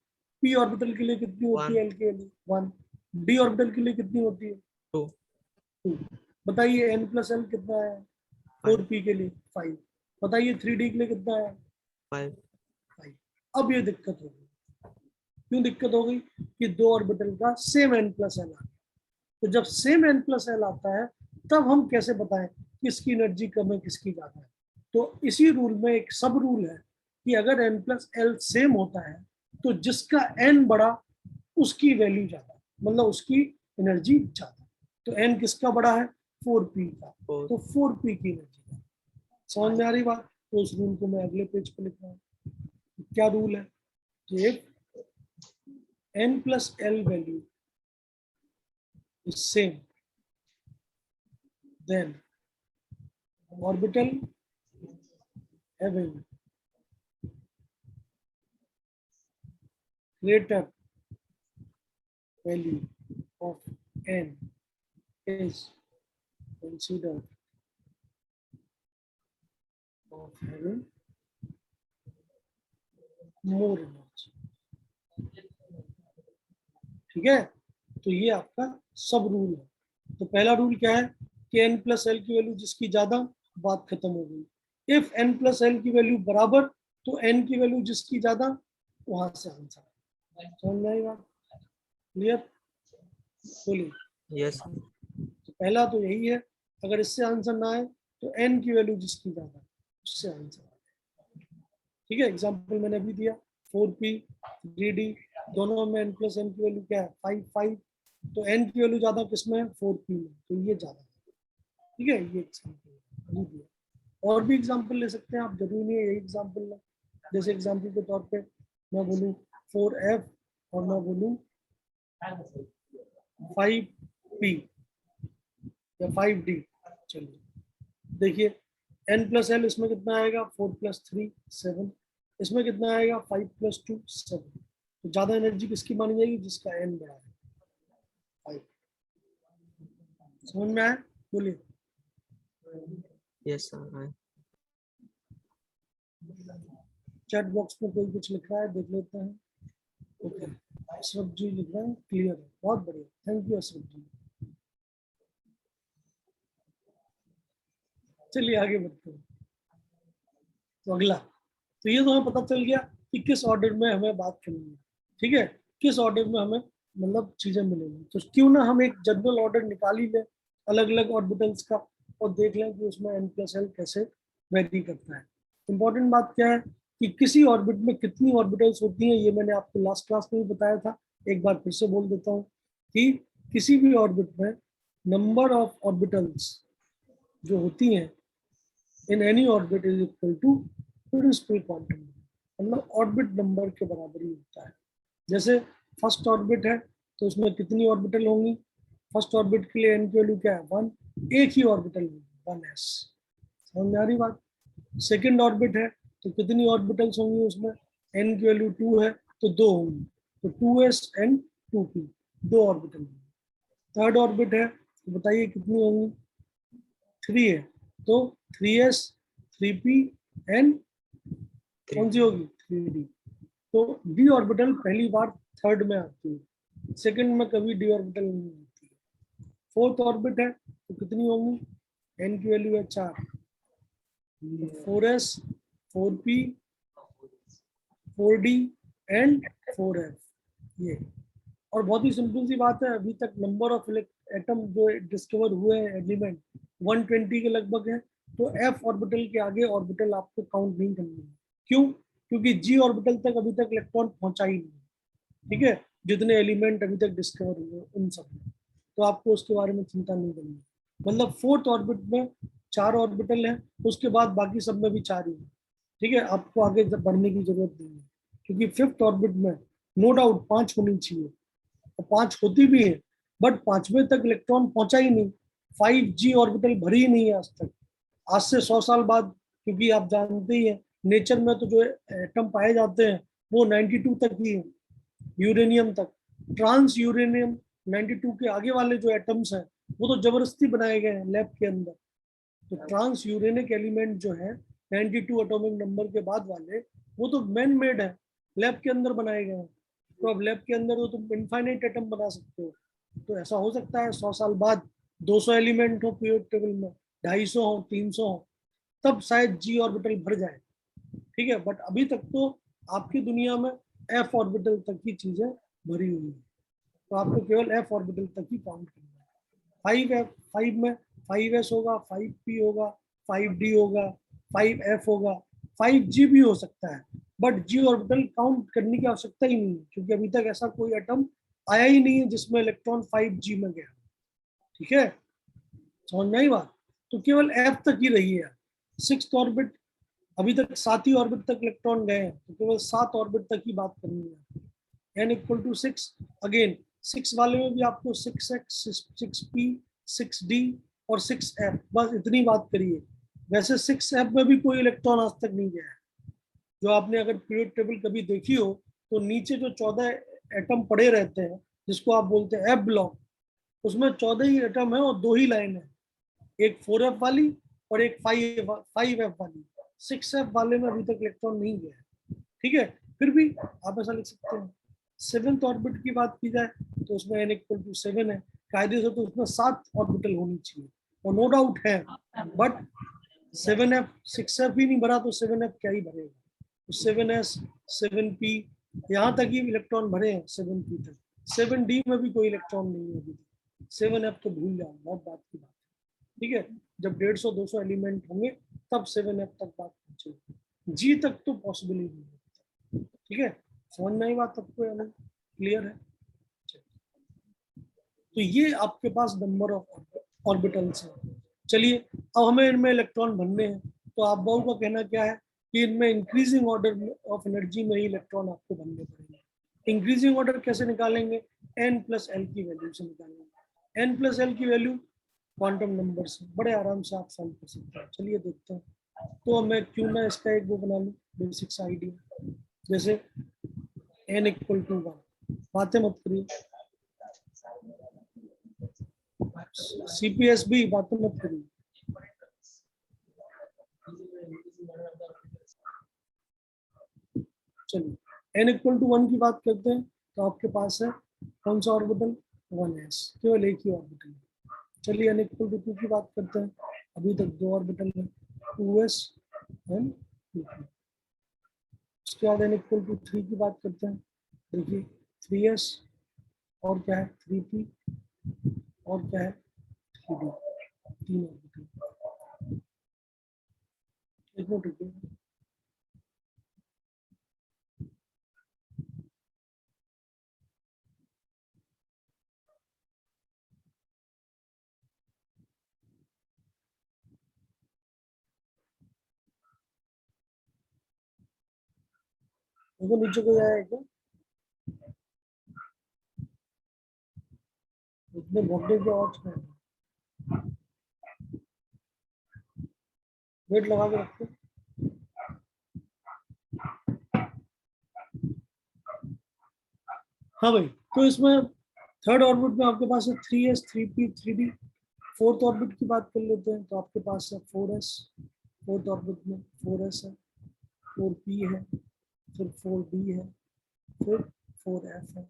S1: p ऑर्बिटल के लिए कितनी होती है l की वैल्यू? 1। d ऑर्बिटल के लिए कितनी होती है?
S2: 2।
S1: 2। बताइए n प्लस एल कितना है 4p के लिए 5। बताइए 3d के लिए कितना है
S2: 5।
S1: 5। अब ये दिक्कत हो गई। क्यों दिक्कत हो गई कि दो ऑर्बिटल का सेम n प्लस एल आ गया। तो जब सेम n प्लस एल आता है तब हम कैसे बताएं किसकी एनर्जी कम है किसकी ज्यादा है। तो इसी रूल में एक सब रूल है कि अगर n प्लस एल सेम होता है तो जिसका n बड़ा उसकी वैल्यू ज्यादा, मतलब उसकी एनर्जी ज्यादा। तो n किसका बड़ा है 4p का, तो 4p की एनर्जी ज्यादा। समझ में आ रही बात। तो उस रूल को मैं अगले पेज पे लिख रहा हूँ। क्या रूल है कि n plus l value is same, then orbital having greater value of n is considered of having more energy। ठीक है, तो ये आपका सब रूल है। तो पहला रूल क्या है कि n प्लस एल की वैल्यू जिसकी ज्यादा, बात खत्म हो गई। इफ n प्लस एल की वैल्यू बराबर तो n की वैल्यू जिसकी ज्यादा वहां से आंसर। समझ में आई बात, क्लियर? बोलिए।
S2: यस।
S1: तो पहला तो यही है, अगर इससे आंसर ना आए तो n की वैल्यू जिसकी ज्यादा उससे आंसर आए। ठीक है, एग्जांपल मैंने अभी दिया 4p 3d, दोनों में n प्लस एन की वैल्यू क्या है 5 5। तो n की वैल्यू ज्यादा किसमें है 4p में, तो ये ज्यादा है। ठीक है, ये एग्जाम्पल दिया। और भी एग्जाम्पल ले सकते हैं आप, जरूरी नहीं है यही एग्जाम्पल लें। जैसे एग्जाम्पल के तौर पे मैं बोलूँ 4f और मैं बोलूँ 5p या 5d। चलिए देखिए, n प्लस एल इसमें कितना आएगा 4 प्लस 3 7। इसमें कितना आएगा 5 प्लस 2 7। तो ज्यादा एनर्जी किसकी मानी जाएगी जिसका n बड़ा है 5। समझ में आया, बोलिए।
S2: Yes sir.
S1: चैट बॉक्स में कोई कुछ लिख रहा है, देख लेते हैं। ओके, अशरफ जी लिख रहे हैं क्लियर है, बहुत बढ़िया, थैंक यू अशरफ जी। चलिए आगे बढ़ते हैं। तो अगला, तो ये तो हमें पता चल गया कि किस ऑर्डर में हमें बात करनी है। ठीक है, किस ऑर्डर में हमें मतलब चीजें मिलेंगी। तो क्यों ना हम एक जनरल ऑर्डर निकाल ही लें अलग अलग ऑर्बिटल्स का और देख लें कि उसमें n प्लस एल कैसे वेरी करता है। इंपॉर्टेंट बात क्या है कि किसी ऑर्बिट में कितनी ऑर्बिटल्स होती हैं, ये मैंने आपको लास्ट क्लास में भी बताया था, एक बार फिर से बोल देता हूँ कि किसी भी ऑर्बिट में नंबर ऑफ ऑर्बिटल्स जो होती हैं in any orbit is equal to principal quantum, मतलब ऑर्बिट नंबर के बराबर ही होता है। जैसे फर्स्ट ऑर्बिट है तो उसमें कितनी ऑर्बिटल होंगी, फर्स्ट ऑर्बिट के लिए n की वैल्यू क्या है 1, एक ही ऑर्बिटल होगी 1s। समझ में आ रही बात। सेकंड ऑर्बिट है तो कितनी ऑर्बिटल्स होंगी उसमें, n की वैल्यू 2 है तो 2 होंगी, तो 2s एंड 2p, दो ऑर्बिटल होंगी। थर्ड ऑर्बिट है तो बताइए कितनी होंगी 3 है तो 3s 3p एंड कौन सी होगी 3d। तो डी ऑर्बिटल पहली बार थर्ड में आती है, सेकंड में कभी डी ऑर्बिटल नहीं आती है। फोर्थ ऑर्बिट है तो कितनी होंगी एन की वैल्यू है 4, 4s 4p 4d and 4f। ये और बहुत ही सिंपल सी बात है, अभी तक नंबर ऑफ एटम जो डिस्कवर हुए हैं एलिमेंट 120 के लगभग है। तो एफ ऑर्बिटल के आगे ऑर्बिटल आपको काउंट नहीं करनी है। क्यों? क्योंकि जी ऑर्बिटल तक अभी तक इलेक्ट्रॉन पहुंचा ही नहीं। ठीक है, जितने एलिमेंट अभी तक डिस्कवर हुए उन सब में, तो आपको उसके बारे में चिंता नहीं करनी है। मतलब फोर्थ ऑर्बिट में 4 ऑर्बिटल है, उसके बाद बाकी सब में भी 4 ही है। ठीक है, आपको आगे बढ़ने की जरूरत नहीं है, क्योंकि फिफ्थ ऑर्बिट में नो डाउट 5 होनी चाहिए और 5 होती भी है, बट 5वें तक इलेक्ट्रॉन पहुंचा ही नहीं, 5g ऑर्बिटल भरी ही नहीं है आज तक। आज से 100 साल बाद, क्योंकि आप जानते ही हैं नेचर में तो जो एटम पाए जाते हैं वो 92 तक ही है, यूरेनियम तक। ट्रांस यूरेनियम 92 के आगे वाले जो एटम्स हैं वो तो जबरदस्ती बनाए गए हैं लैब के अंदर। तो ट्रांस यूरेनिक एलिमेंट जो है 92 एटॉमिक नंबर के बाद वाले, वो तो मैन मेड है, लैब के अंदर बनाए गए हैं। तो अब लैब के अंदर वो तुम इनफाइनाइट एटम बना सकते हो। तो ऐसा हो सकता है 100 साल बाद 200 एलिमेंट हो पीरियोडिक टेबल में, 250 हो, 300 हो, तब शायद जी ऑर्बिटल भर जाए, ठीक है। बट अभी तक तो आपकी दुनिया में एफ ऑर्बिटल तक की चीजें भरी हुई है, तो आपको केवल एफ ऑर्बिटल तक ही काउंट करना है। 5F, 5 में 5S होगा, 5P होगा, 5D होगा, 5F होगा, 5G भी हो सकता है, बट जी ऑर्बिटल काउंट करने की आवश्यकता ही नहीं है, क्योंकि अभी तक ऐसा कोई एटम आया ही नहीं है जिसमें इलेक्ट्रॉन 5G में गया, ठीक है, समझ में आई बात। तो केवल एफ तक ही रही है, 6th ऑर्बिट, अभी तक 7 ही ऑर्बिट तक इलेक्ट्रॉन गए हैं, तो केवल 7 ऑर्बिट तक ही बात करनी है। n इक्वल टू 6, अगेन 6 वाले में भी आपको 6x, 6p, 6d और 6f, बस इतनी बात करिए। वैसे 6f में भी कोई इलेक्ट्रॉन आज तक नहीं गया है। जो आपने अगर पीरियड टेबल कभी देखी हो, तो नीचे जो 14 एटम पड़े रहते हैं, जिसको आप बोलते हैं एफ ब्लॉक, उसमें 14 ही एटम है और 2 ही लाइन है, एक 4F वाली और एक 5F वाली। 6F वाले में अभी तक इलेक्ट्रॉन नहीं गया है, ठीक है। फिर भी आप ऐसा लिख सकते हैं। 7th ऑर्बिट की बात की जाए तो उसमें n इक्वल टू 7 है, कायदे से तो उसमें 7 ऑर्बिटल होनी चाहिए, और नो डाउट है, बट 7F, 6F ही नहीं भरा तो 7F क्या ही भरेगा। तो 7S, 7P, यहाँ तक ही इलेक्ट्रॉन भरे हैं 7P तक, 7D में भी कोई इलेक्ट्रॉन नहीं है अभी तक। 7F तो भूल जाओ, बहुत बात की बात, ठीक है। जब 150-200 एलिमेंट होंगे तब 7F तक बात पहुंचेगी, जी तक तो पॉसिबल ही नहीं है, ठीक है। समझ में आई बात सबको, या नहीं, क्लियर है। तो ये आपके पास नंबर ऑफ ऑर्बिटल्स है। चलिए, अब हमें इनमें इलेक्ट्रॉन भरने हैं, तो आप बहु का कहना क्या है कि इनमें इंक्रीजिंग ऑर्डर ऑफ एनर्जी में ही इलेक्ट्रॉन आपको भरने पड़ेंगे। इंक्रीजिंग ऑर्डर कैसे निकालेंगे, n प्लस एल की वैल्यू से निकालेंगे। n प्लस एल की वैल्यू क्वांटम नंबर से बड़े आराम से आप सॉल्व कर सकते हैं। चलिए देखते हैं। तो मैं क्यों ना इसका एक वो बना लूँ बेसिक सा आइडिया, जैसे n इक्वल टू 1, बातें मत करिए, CPSB बातें मत करिए। चलिए n इक्वल टू 1 की बात करते हैं, तो आपके पास है कौन सा ऑर्बिटल, 1s, केवल एक ही ऑर्बिटल। चलिए n इक्वल टू 2 की बात करते हैं, अभी तक 2 ऑर्बिटल है, 2s एंड 2p। उसके बाद n इक्वल टू 3 की बात करते हैं, देखिए 3s और क्या है 3p और क्या है 3d, 3 ऑर्बिटल। एक मिनट रुकिए, देखो नीचे को जाएगा, इतने भोगने के और वेट लगा के रखते हैं। हाँ भाई, तो इसमें थर्ड ऑर्बिट में आपके पास है 3s, 3p, 3d। Fourth orbit की बात कर लेते हैं, तो आपके पास है 4s, फोर्थ ऑर्बिट में 4s है, 4p है, फिर 4d है, फिर 4f है।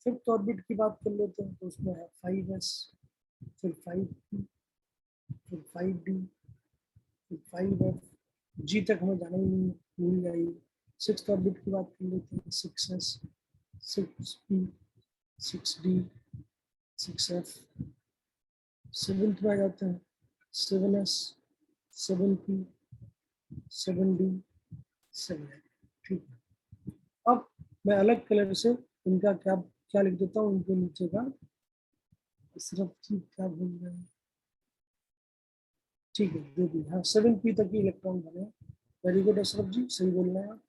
S1: फिफ्थ ऑर्बिट की बात कर लेते हैं, तो उसमें है 5s, फिर 5p, फिर 5d, फिर 5f, जी तक हमें जाना ही नहीं है, भूल जाइए। सिक्स ऑर्बिट की बात कर लेते हैं, 6s, 6p, 6d, 6f। Seventh में आ जाते हैं 7s, 7p, 7d, 7f, ठीक है। अब मैं अलग कलर से इनका क्या क्या लिख देता हूँ, इनके नीचे का सिर्फ चीज क्या भूल गए, ठीक है जो भी, हाँ 7p तक ही इलेक्ट्रॉन बने। वेरी गुड अशरफ जी, सही बोल रहे हैं आप,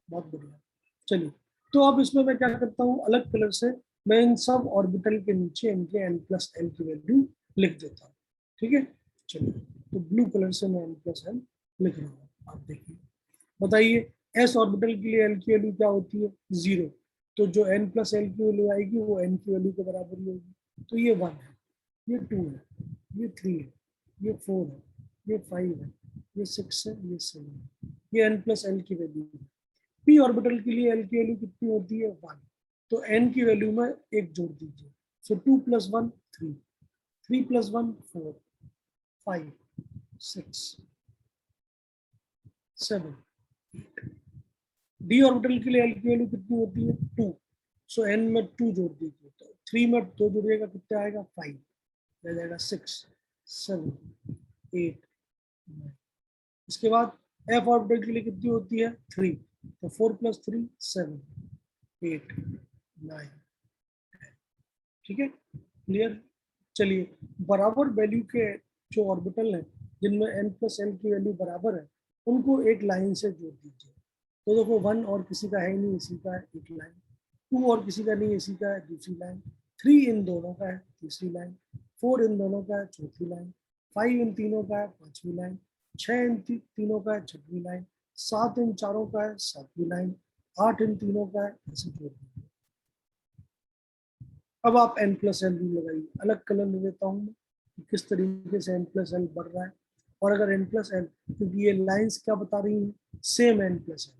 S1: बहुत बढ़िया। चलिए, तो अब इसमें मैं क्या करता हूँ, अलग कलर से मैं इन सब ऑर्बिटल के नीचे इनके n प्लस एल की वैल्यू लिख देता हूँ, ठीक है। चलिए, तो ब्लू कलर से मैं n प्लस एल लिख रहा हूँ, आप देखिए, बताइए एस ऑर्बिटल के लिए एल की वैल्यू क्या होती है, 0। तो जो n प्लस एल की वैल्यू आएगी वो n की वैल्यू के बराबर ही होगी। तो ये 1 है, ये 2 है, ये 3 है, ये 4 है, ये 5 है, ये 6 है, ये 7 है, ये n प्लस एल की वैल्यू है। p ऑर्बिटल के लिए l की वैल्यू कितनी होती है, 1। तो n की वैल्यू में एक जोड़ दीजिए, सो 2 + 1 3, 3 + 1 4 5 6 7 डी ऑर्बिटल के लिए एल की वैल्यू कितनी होती है 2, सो एन में 2 जोड़ दीजिए, तो 3 में 2 जोड़िएगा कितना आएगा 5, रह जाएगा 6 7 8 9। इसके बाद एफ ऑर्बिटल के लिए कितनी होती है 3, तो 4 + 3 7 8 9। ठीक है, क्लियर। चलिए, बराबर वैल्यू के जो ऑर्बिटल हैं जिनमें n + l की वैल्यू बराबर है उनको एक लाइन से जोड़ दीजिए। तो देखो 1 और किसी का है नहीं, इसी का है एक लाइन, 2 और किसी का नहीं, इसी का है दूसरी लाइन, 3 इन दोनों का है तीसरी लाइन, 4 इन दोनों का है चौथी लाइन, 5 इन तीनों का है पांचवी लाइन, 6 इन तीनों का है छठवीं लाइन, 7 इन चारों का है सातवीं लाइन, 8 इन तीनों का है, ऐसे जोड़ दीजिए। अब आप n + l रूल लगाइए। अलग कलर ले लेता हूँ मैं, किस तरीके से n + l बढ़ रहा है। और अगर n + l, क्योंकि ये लाइंस क्या बता रही हैं सेम n + l,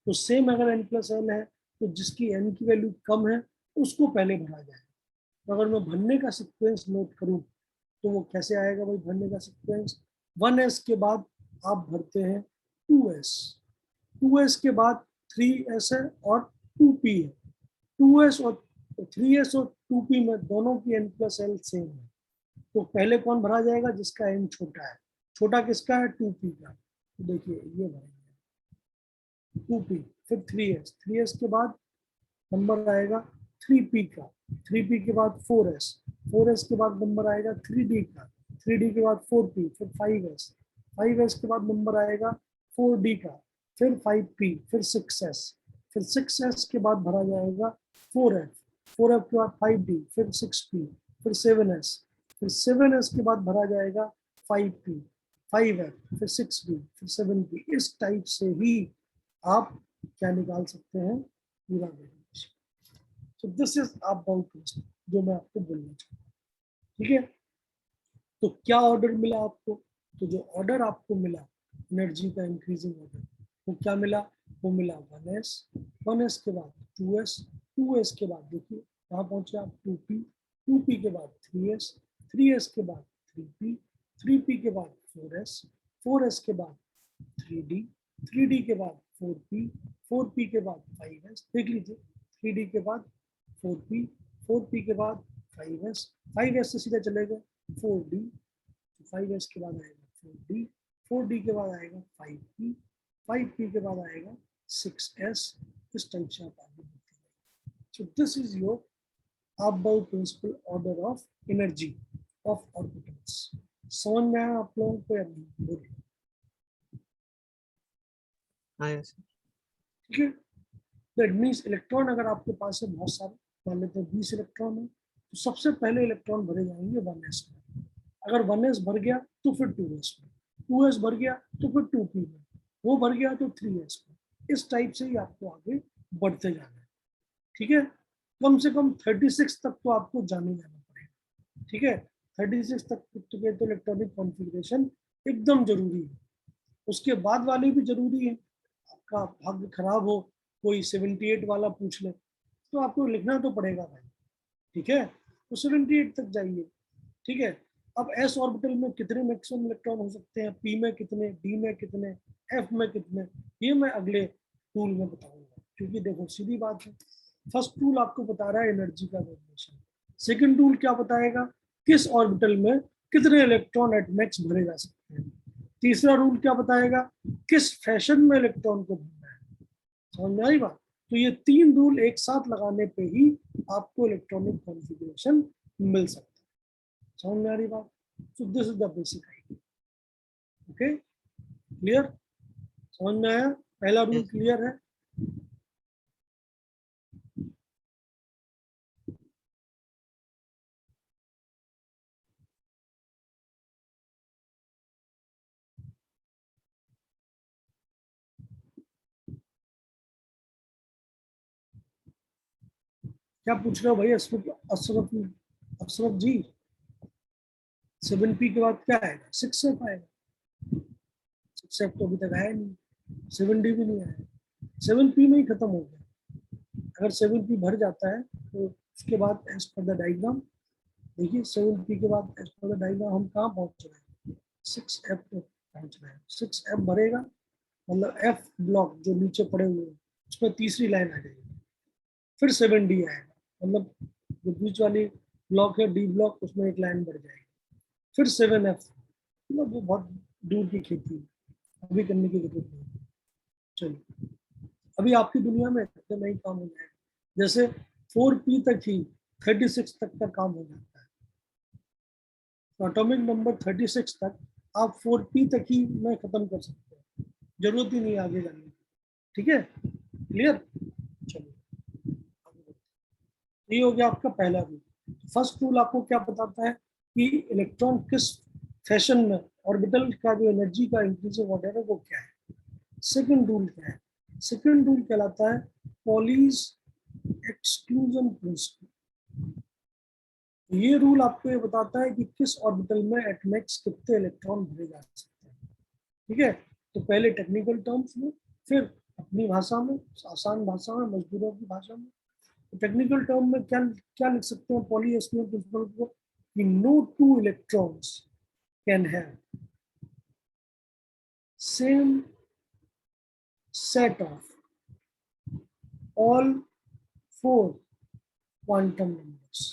S1: तो सेम अगर n + l है तो जिसकी n की वैल्यू कम है उसको पहले भरा जाए। तो अगर मैं भरने का सीक्वेंस नोट करूँ तो वो कैसे आएगा भाई भरने का सीक्वेंस, 1s के बाद आप भरते हैं 2s, 2s के बाद 3s है और 2p है। 2s और 3s और 2p में दोनों की n + l सेम है, तो पहले कौन भरा जाएगा जिसका n छोटा है। छोटा किसका है 2p का, तो देखिए ये भरेंगे 2p, फिर 3s, 3s के बाद नंबर आएगा 3p का, 3p के बाद 4s, 4s के बाद नंबर आएगा 3d का, 3d के बाद 4p, फिर 5s, 5s के बाद नंबर आएगा 4d का, फिर 5p, फिर 6s, फिर 6s के बाद भरा जाएगा 4f, 4f के बाद 5d, फिर 6p, फिर 7s, फिर 7s के बाद भरा जाएगा 5p, 5f, फिर 6d, फिर 7p। इस टाइप से ही आप क्या निकाल सकते हैं पूरा variation. So this is about जो मैं आपको बोलना चाहता हूँ। ठीक है, तो क्या ऑर्डर मिला आपको, तो जो ऑर्डर आपको मिला एनर्जी का इंक्रीजिंग ऑर्डर, वो क्या मिला, वो मिला 1s, 1s के बाद 2s, 2s के बाद देखिए कहाँ पहुंचे आप 2p, 2p के बाद 3s, 3s के बाद 3p, 3p के बाद 4s, 4s के बाद 3d, 3d के बाद 4p, 4p के बाद 5s, देख लीजिए 3d के बाद 4p, 4p के बाद 5s, 5s से सीधा चले गए 4d, 5s के बाद आएगा 4d, 4d के बाद आएगा 5p, 5p के बाद आएगा 6s। इस टाइप से आप आगे बढ़ते हैं। So this is your Aufbau principle order of energy of orbitals. समझ में आया आप लोगों को या नहीं, बोलिए। ठीक है, दैट मीन्स इलेक्ट्रॉन अगर आपके पास है बहुत सारे, मान लेते हैं 20 इलेक्ट्रॉन है, तो सबसे पहले इलेक्ट्रॉन भरे जाएंगे 1s में। अगर 1s भर गया तो फिर 2s में, 2s भर गया तो फिर 2p में, वो भर गया तो 3s में। इस टाइप से ही आपको आगे बढ़ते जाना है। ठीक है, कम से कम 36 तक तो आपको जाने जाना पड़ेगा। ठीक है, 36 तक तो इलेक्ट्रॉनिक कॉन्फ़िगरेशन एकदम जरूरी है। उसके बाद वाले भी जरूरी है। आपका भाग्य खराब हो, कोई 78 वाला पूछ ले तो आपको लिखना तो पड़ेगा भाई। ठीक है, तो 78 तक जाइए। ठीक है, अब एस ऑर्बिटल में कितने मैक्सिमम इलेक्ट्रॉन हो सकते हैं, पी में कितने, डी में कितने, एफ में कितने, ये मैं अगले टूल में बताऊंगा। क्योंकि देखो सीधी बात है, फर्स्ट टूल आपको बता रहा है एनर्जी का वैल्यूएशन, सेकंड टूल क्या बताएगा किस ऑर्बिटल में कितने इलेक्ट्रॉन एट मैक्स भरे जा सकते हैं, तीसरा रूल क्या बताएगा किस फैशन में इलेक्ट्रॉन को भरना है। समझ में आई बात। तो ये 3 रूल एक साथ लगाने पे ही आपको इलेक्ट्रॉनिक कॉन्फ़िगरेशन मिल सकता है। समझ में आ रही बात। सो this is the basic idea. Okay, clear, समझ में आया, पहला रूल क्लियर है। क्या पूछ रहे हो भाई अशरफ, अशरफ अशरफ जी, 7p के बाद क्या आएगा, 6f आएगा। 6f तो अभी तक आया नहीं, 7d भी नहीं आया, 7p में ही खत्म हो गया। अगर 7p भर जाता है तो उसके बाद एज पर द डायग्राम देखिए 7p के बाद एज पर द डायग्राम हम कहाँ पहुंच रहे हैं, 6f पे पहुंच रहे हैं। 6f भरेगा मतलब f ब्लॉक जो नीचे पड़े हुए हैं उसमें तीसरी लाइन आ जाएगी, फिर 7d आएगा, मतलब जो बीच वाली ब्लॉक है डी ब्लॉक उसमें एक लाइन बढ़ जाएगी, फिर 7f, मतलब वो बहुत दूर की खेती है, अभी करने की जरूरत नहीं। चलिए अभी आपकी दुनिया में इतना नहीं काम हो जाएगा, जैसे 4p तक ही 36 तक का काम हो जाता है, तो एटॉमिक नंबर 36 तक आप 4p तक ही में खत्म कर सकते हैं, जरूरत ही नहीं आगे जाने की। ठीक है, क्लियर। चलिए ये हो गया आपका पहला रूल। फर्स्ट रूल आपको क्या बताता है कि इलेक्ट्रॉन किस फैशन में ऑर्बिटल का जो एनर्जी का इंक्रीज वगैरह वो क्या है। सेकंड रूल क्या है, सेकंड रूल कहलाता है पॉलीज एक्सक्लूजन प्रिंसिपल। ये रूल आपको ये बताता है कि किस ऑर्बिटल में एटॉमिक्स कितने इलेक्ट्रॉन भरे जा सकते हैं। ठीक है, तो पहले टेक्निकल टर्म्स में, फिर अपनी भाषा में, आसान भाषा में, मजदूरों की भाषा में। तो टेक्निकल टर्म में क्या क्या लिख सकते हैं पॉली एक्सक्लूजन प्रिंसिपल को, कि no two electrons can have same set of all four quantum numbers.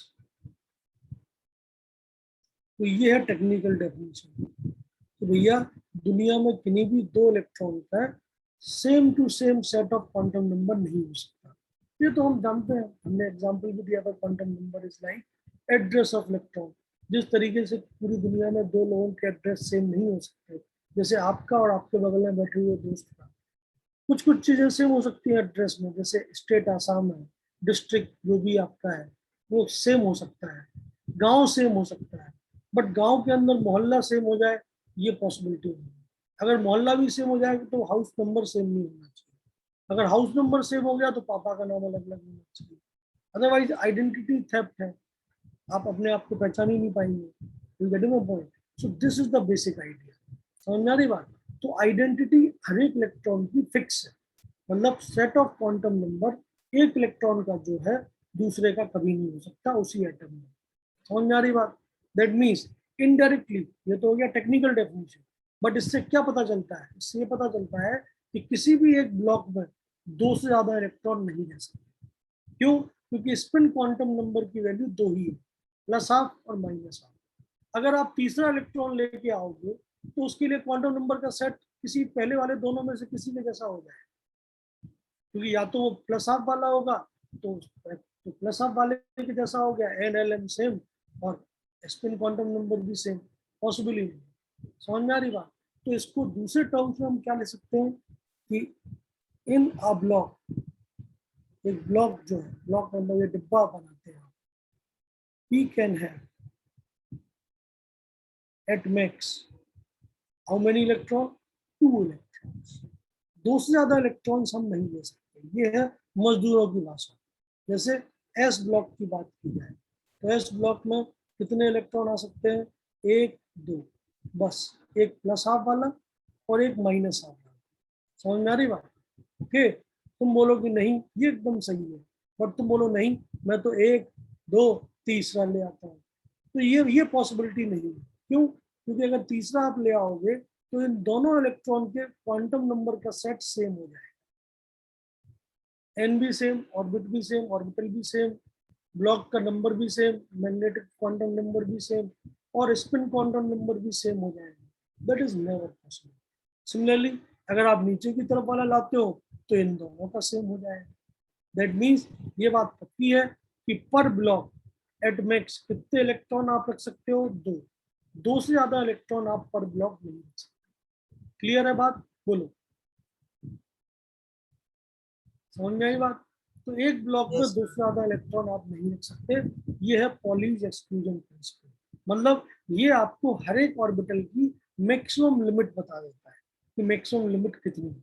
S1: तो ये है टेक्निकल डेफिनेशन। तो भैया दुनिया में किन्हीं भी दो इलेक्ट्रॉन का same to same set of quantum number नहीं हो सकता। ये तो हम जानते हैं, हमने एग्जांपल भी दिया था, quantum number is like address of electron. जिस तरीके से पूरी दुनिया में दो लोगों के एड्रेस सेम नहीं हो सकते, जैसे आपका और आपके बगल में बैठे हुए दोस्त का, कुछ कुछ चीजें सेम हो सकती है एड्रेस में, जैसे स्टेट आसाम है, डिस्ट्रिक्ट जो भी आपका है वो सेम हो सकता है, गांव सेम हो सकता है, बट गांव के अंदर मोहल्ला सेम हो जाए ये पॉसिबिलिटी नहीं है। अगर मोहल्ला भी सेम हो जाएगा तो हाउस नंबर सेम नहीं होना चाहिए, अगर हाउस नंबर सेम हो गया तो पापा का नाम अलग अलग होना चाहिए, अदरवाइज आइडेंटिटी थेफ्ट है, आप अपने आप को पहचान ही नहीं पाएंगे। You getting my point. So this is the basic idea, समझ में आ रही बात। तो आइडेंटिटी हर एक इलेक्ट्रॉन की फिक्स है, मतलब सेट ऑफ क्वांटम नंबर एक इलेक्ट्रॉन का जो है दूसरे का कभी नहीं हो सकता उसी एटम में। समझ में आ रही बात। दैट मीन्स इनडायरेक्टली, ये तो हो गया टेक्निकल डेफिनेशन, बट इससे क्या पता चलता है, इससे ये पता चलता है कि किसी भी एक ब्लॉक में दो से ज्यादा इलेक्ट्रॉन नहीं रह सकते। क्यों, क्योंकि स्पिन क्वांटम नंबर की वैल्यू दो ही है, प्लस हाफ और माइनस हाफ। अगर आप तीसरा इलेक्ट्रॉन लेके आओगे तो उसके लिए क्वांटम नंबर का सेट किसी पहले वाले दोनों में से किसी के जैसा हो जाए, क्योंकि या तो वो प्लस हाफ वाला होगा तो प्लस हाफ वाले के जैसा हो गया, एन एल एम सेम, और स्पिन क्वांटम नंबर भी सेम, पॉसिबल ही नहीं। समझ में आ रही बात। तो इसको दूसरे टर्म्स में हम क्या ले सकते हैं कि इन अ ब्लॉक, एक ब्लॉक जो है, ब्लॉक मतलब ये डिब्बा बनाते हैं, P can have at max how many electron, two electrons. दो से ज्यादा इलेक्ट्रॉन्स हम नहीं ले सकते, ये है मजदूरों की भाषा। जैसे एस ब्लॉक की बात की जाए तो एस ब्लॉक में कितने इलेक्ट्रॉन आ सकते हैं, एक दो, बस, एक प्लस हाफ वाला और एक माइनस हाफ वाला। समझ में आ रही बात। ओके, तुम बोलो कि नहीं ये एकदम सही है, बट तुम बोलो नहीं मैं तो एक दो तीसरा ले आता हूँ, तो ये पॉसिबिलिटी नहीं है। क्यों, क्योंकि अगर तीसरा आप ले आओगे तो इन दोनों इलेक्ट्रॉन के क्वांटम नंबर का सेट सेम हो जाएगा, एन भी सेम, ऑर्बिट भी सेम, ऑर्बिटल भी सेम, ब्लॉक का नंबर भी सेम, मैग्नेटिक क्वांटम नंबर भी सेम, और स्पिन क्वांटम नंबर भी सेम हो जाएगा। That is never possible. Similarly अगर आप नीचे की तरफ वाला लाते हो तो इन दोनों का सेम हो जाएगा। दैट मीन्स ये बात पक्की है कि पर ब्लॉक एट मैक्स कितने इलेक्ट्रॉन आप रख सकते हो, दो, दो से ज्यादा इलेक्ट्रॉन आप पर ब्लॉक नहीं रख सकते। क्लियर है बात, बोलो, समझ में आई बात। तो एक ब्लॉक में
S2: यस
S1: दो से ज्यादा इलेक्ट्रॉन आप नहीं रख सकते, ये है पॉलीज एक्सक्लूजन प्रिंसिपल। मतलब ये आपको हर एक ऑर्बिटल की मैक्सिमम लिमिट बता देता है कि मैक्सिमम लिमिट कितनी है।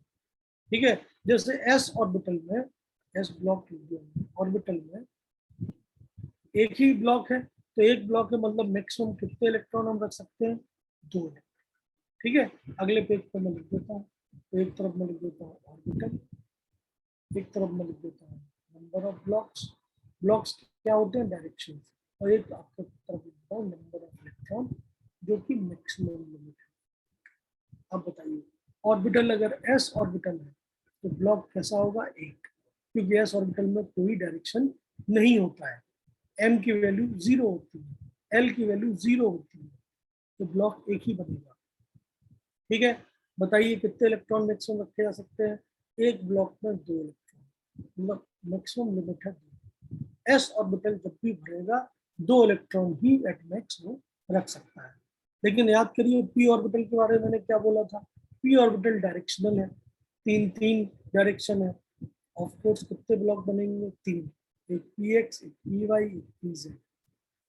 S1: ठीक है, जैसे एस ऑर्बिटल में, एस ब्लॉक ऑर्बिटल में एक ही ब्लॉक है, तो एक ब्लॉक है मतलब मैक्सिमम कितने इलेक्ट्रॉन हम रख सकते हैं, दो इलेक्ट्रॉन। ठीक है, अगले पेज पर मैं लिख देता हूँ, तो एक तरफ मैं लिख देता हूँ ऑर्बिटल, एक तरफ मैं लिख देता हूँ नंबर ऑफ ब्लॉक्स। ब्लॉक्स क्या होते हैं, डायरेक्शन। और एक आपके तरफ लिखता हूँ नंबर ऑफ इलेक्ट्रॉन जो कि मैक्सिमम लिमिट है। अब बताइए ऑर्बिटल अगर एस ऑर्बिटल है तो ब्लॉक कैसा होगा, एक, क्योंकि एस ऑर्बिटल में कोई डायरेक्शन नहीं होता है, एम की वैल्यू 0 होती है, एल की वैल्यू 0 होती है, तो ब्लॉक एक ही बनेगा। ठीक है, बताइए कितने इलेक्ट्रॉन मैक्सिमम रखे जा सकते हैं, एक ब्लॉक में 2 इलेक्ट्रॉन, मतलब मैक्सिमम लिमिट है 2। एस ऑर्बिटल जब भी भरेगा 2 इलेक्ट्रॉन ही एट मैक्स वो रख सकता है। लेकिन याद करिए पी ऑर्बिटल के बारे में मैंने क्या बोला था, पी ऑर्बिटल डायरेक्शनल है, तीन तीन डायरेक्शन है। ऑफ कोर्स कितने ब्लॉक बनेंगे, 3, एक पी एक्स, एक पी वाई, एक पी जेड,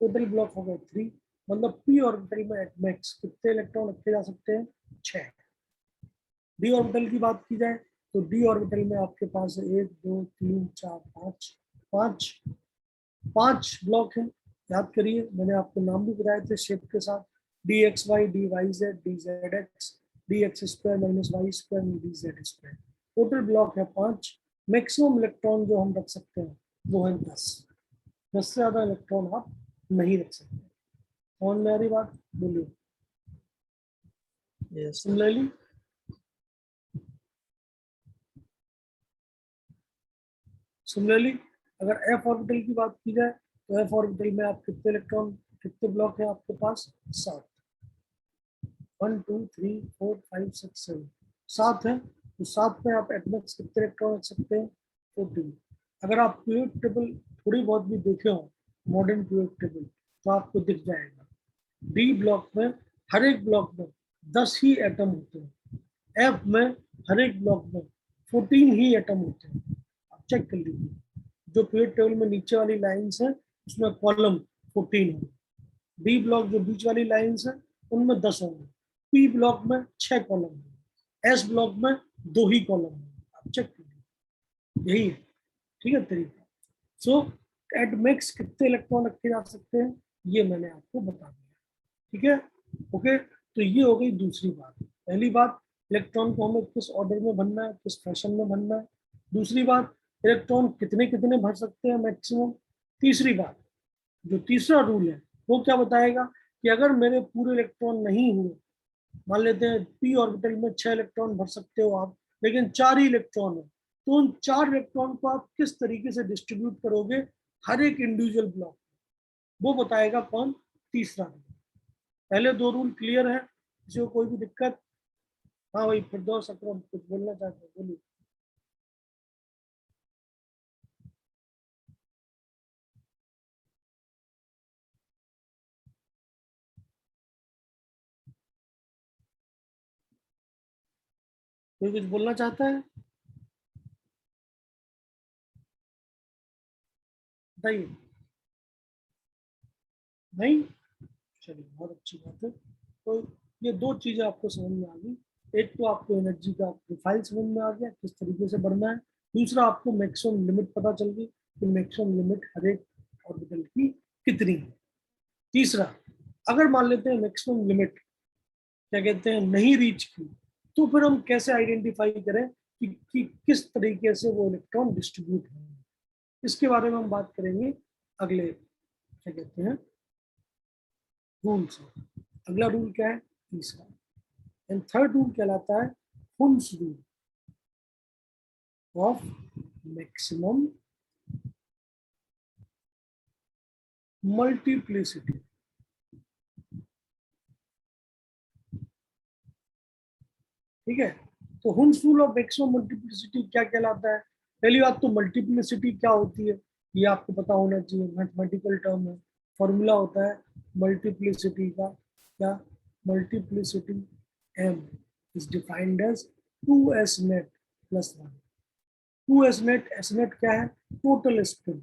S1: टोटल ब्लॉक हो गए 3। मतलब पी ऑर्बिटल में एट मैक्स कितने इलेक्ट्रॉन रखे जा सकते हैं, 6। डी ऑर्बिटल की बात की जाए तो डी ऑर्बिटल में आपके पास 1 2 3 4 5 5 5 ब्लॉक है। याद करिए मैंने आपको नाम भी बताए थे शेप के साथ, d x y, d y z, d z x, d x square minus y square, d z square. Total block है 5। मैक्सिमम इलेक्ट्रॉन जो हम रख सकते हैं वो है 10। 10 से ज्यादा इलेक्ट्रॉन आप नहीं रख सकते। कौन मेरी बात बोलिए।
S2: Yes sir.
S1: सिमिलरली सिमिलरली अगर एफ ऑर्बिटल की बात की जाए तो एफ ऑर्बिटल में आप कितने इलेक्ट्रॉन, कितने ब्लॉक है आपके पास, 7। 1 2 3 4 5 6 7, 7 है। तो 7 में आप एटमॉक्स कितने इलेक्ट्रॉन रख सकते हैं, 14। अगर आप पीरियड टेबल थोड़ी बहुत भी देखे हो, मॉडर्न पीरियड टेबल, तो आपको दिख जाएगा डी ब्लॉक में हर एक ब्लॉक में 10 ही एटम होते हैं, एफ में हर एक ब्लॉक में 14 ही एटम होते हैं। आप चेक कर लीजिए जो पीरियड टेबल में नीचे वाली लाइंस है उसमें कॉलम 14 है, डी ब्लॉक जो बीच वाली लाइंस है उनमें 10 होंगे, पी ब्लॉक में 6 कॉलम है, एस ब्लॉक में 2 ही कॉलम है। आप चेक कीजिए, यही है। ठीक है तरीका। सो एट मैक्स कितने इलेक्ट्रॉन रखे जा सकते हैं ये मैंने आपको बता दिया। ठीक है, ओके। तो ये हो गई दूसरी बात। पहली बात इलेक्ट्रॉन को हमें किस ऑर्डर में भरना है, किस फैशन में भरना है। दूसरी बात इलेक्ट्रॉन कितने कितने भर सकते हैं मैक्सिमम। तीसरी बात जो तीसरा रूल है वो क्या बताएगा कि अगर मेरे पूरे इलेक्ट्रॉन नहीं हुए, मान लेते हैं पी ऑर्बिटल में 6 इलेक्ट्रॉन भर सकते हो आप, लेकिन 4 ही इलेक्ट्रॉन है, तो उन 4 इलेक्ट्रॉन को आप किस तरीके से डिस्ट्रीब्यूट करोगे हर एक इंडिविजुअल ब्लॉक, वो बताएगा कौन, तीसरा रूल। पहले 2 रूल क्लियर है, किसी को कोई भी दिक्कत। हाँ भाई फिरदौस अकरम कुछ बोलना चाहते हैं, बोलिए। कोई कुछ बोलना चाहता है, बताइए। नहीं, चलिए बहुत अच्छी बात है। तो ये 2 चीजें आपको समझ में आ गई। एक तो आपको एनर्जी का प्रोफाइल समझ में आ गया किस तरीके से बढ़ना है, दूसरा आपको मैक्सिमम लिमिट पता चल गई कि मैक्सिमम लिमिट हर एक ऑर्बिटल की कितनी है। तीसरा, अगर मान लेते हैं मैक्सिमम लिमिट क्या कहते हैं नहीं रीच की, तो फिर हम कैसे आइडेंटिफाई करें कि किस तरीके से वो इलेक्ट्रॉन डिस्ट्रीब्यूट होंगे, इसके बारे में हम बात करेंगे अगले क्या कहते हैं रूल से। अगला रूल क्या है, तीसरा। एंड थर्ड रूल कहलाता है Hund's rule of maximum multiplicity. ठीक है, तो Hund's rule of maximum multiplicity क्या कहलाता है। पहली बात तो मल्टीप्लिसिटी क्या होती है ये आपको पता होना चाहिए, मैथमेटिकल टर्म है, फॉर्मूला होता है मल्टीप्लिसिटी का, क्या, multiplicity m is defined as 2s net plus 1। 2s net, s net क्या है, टोटल स्पिन।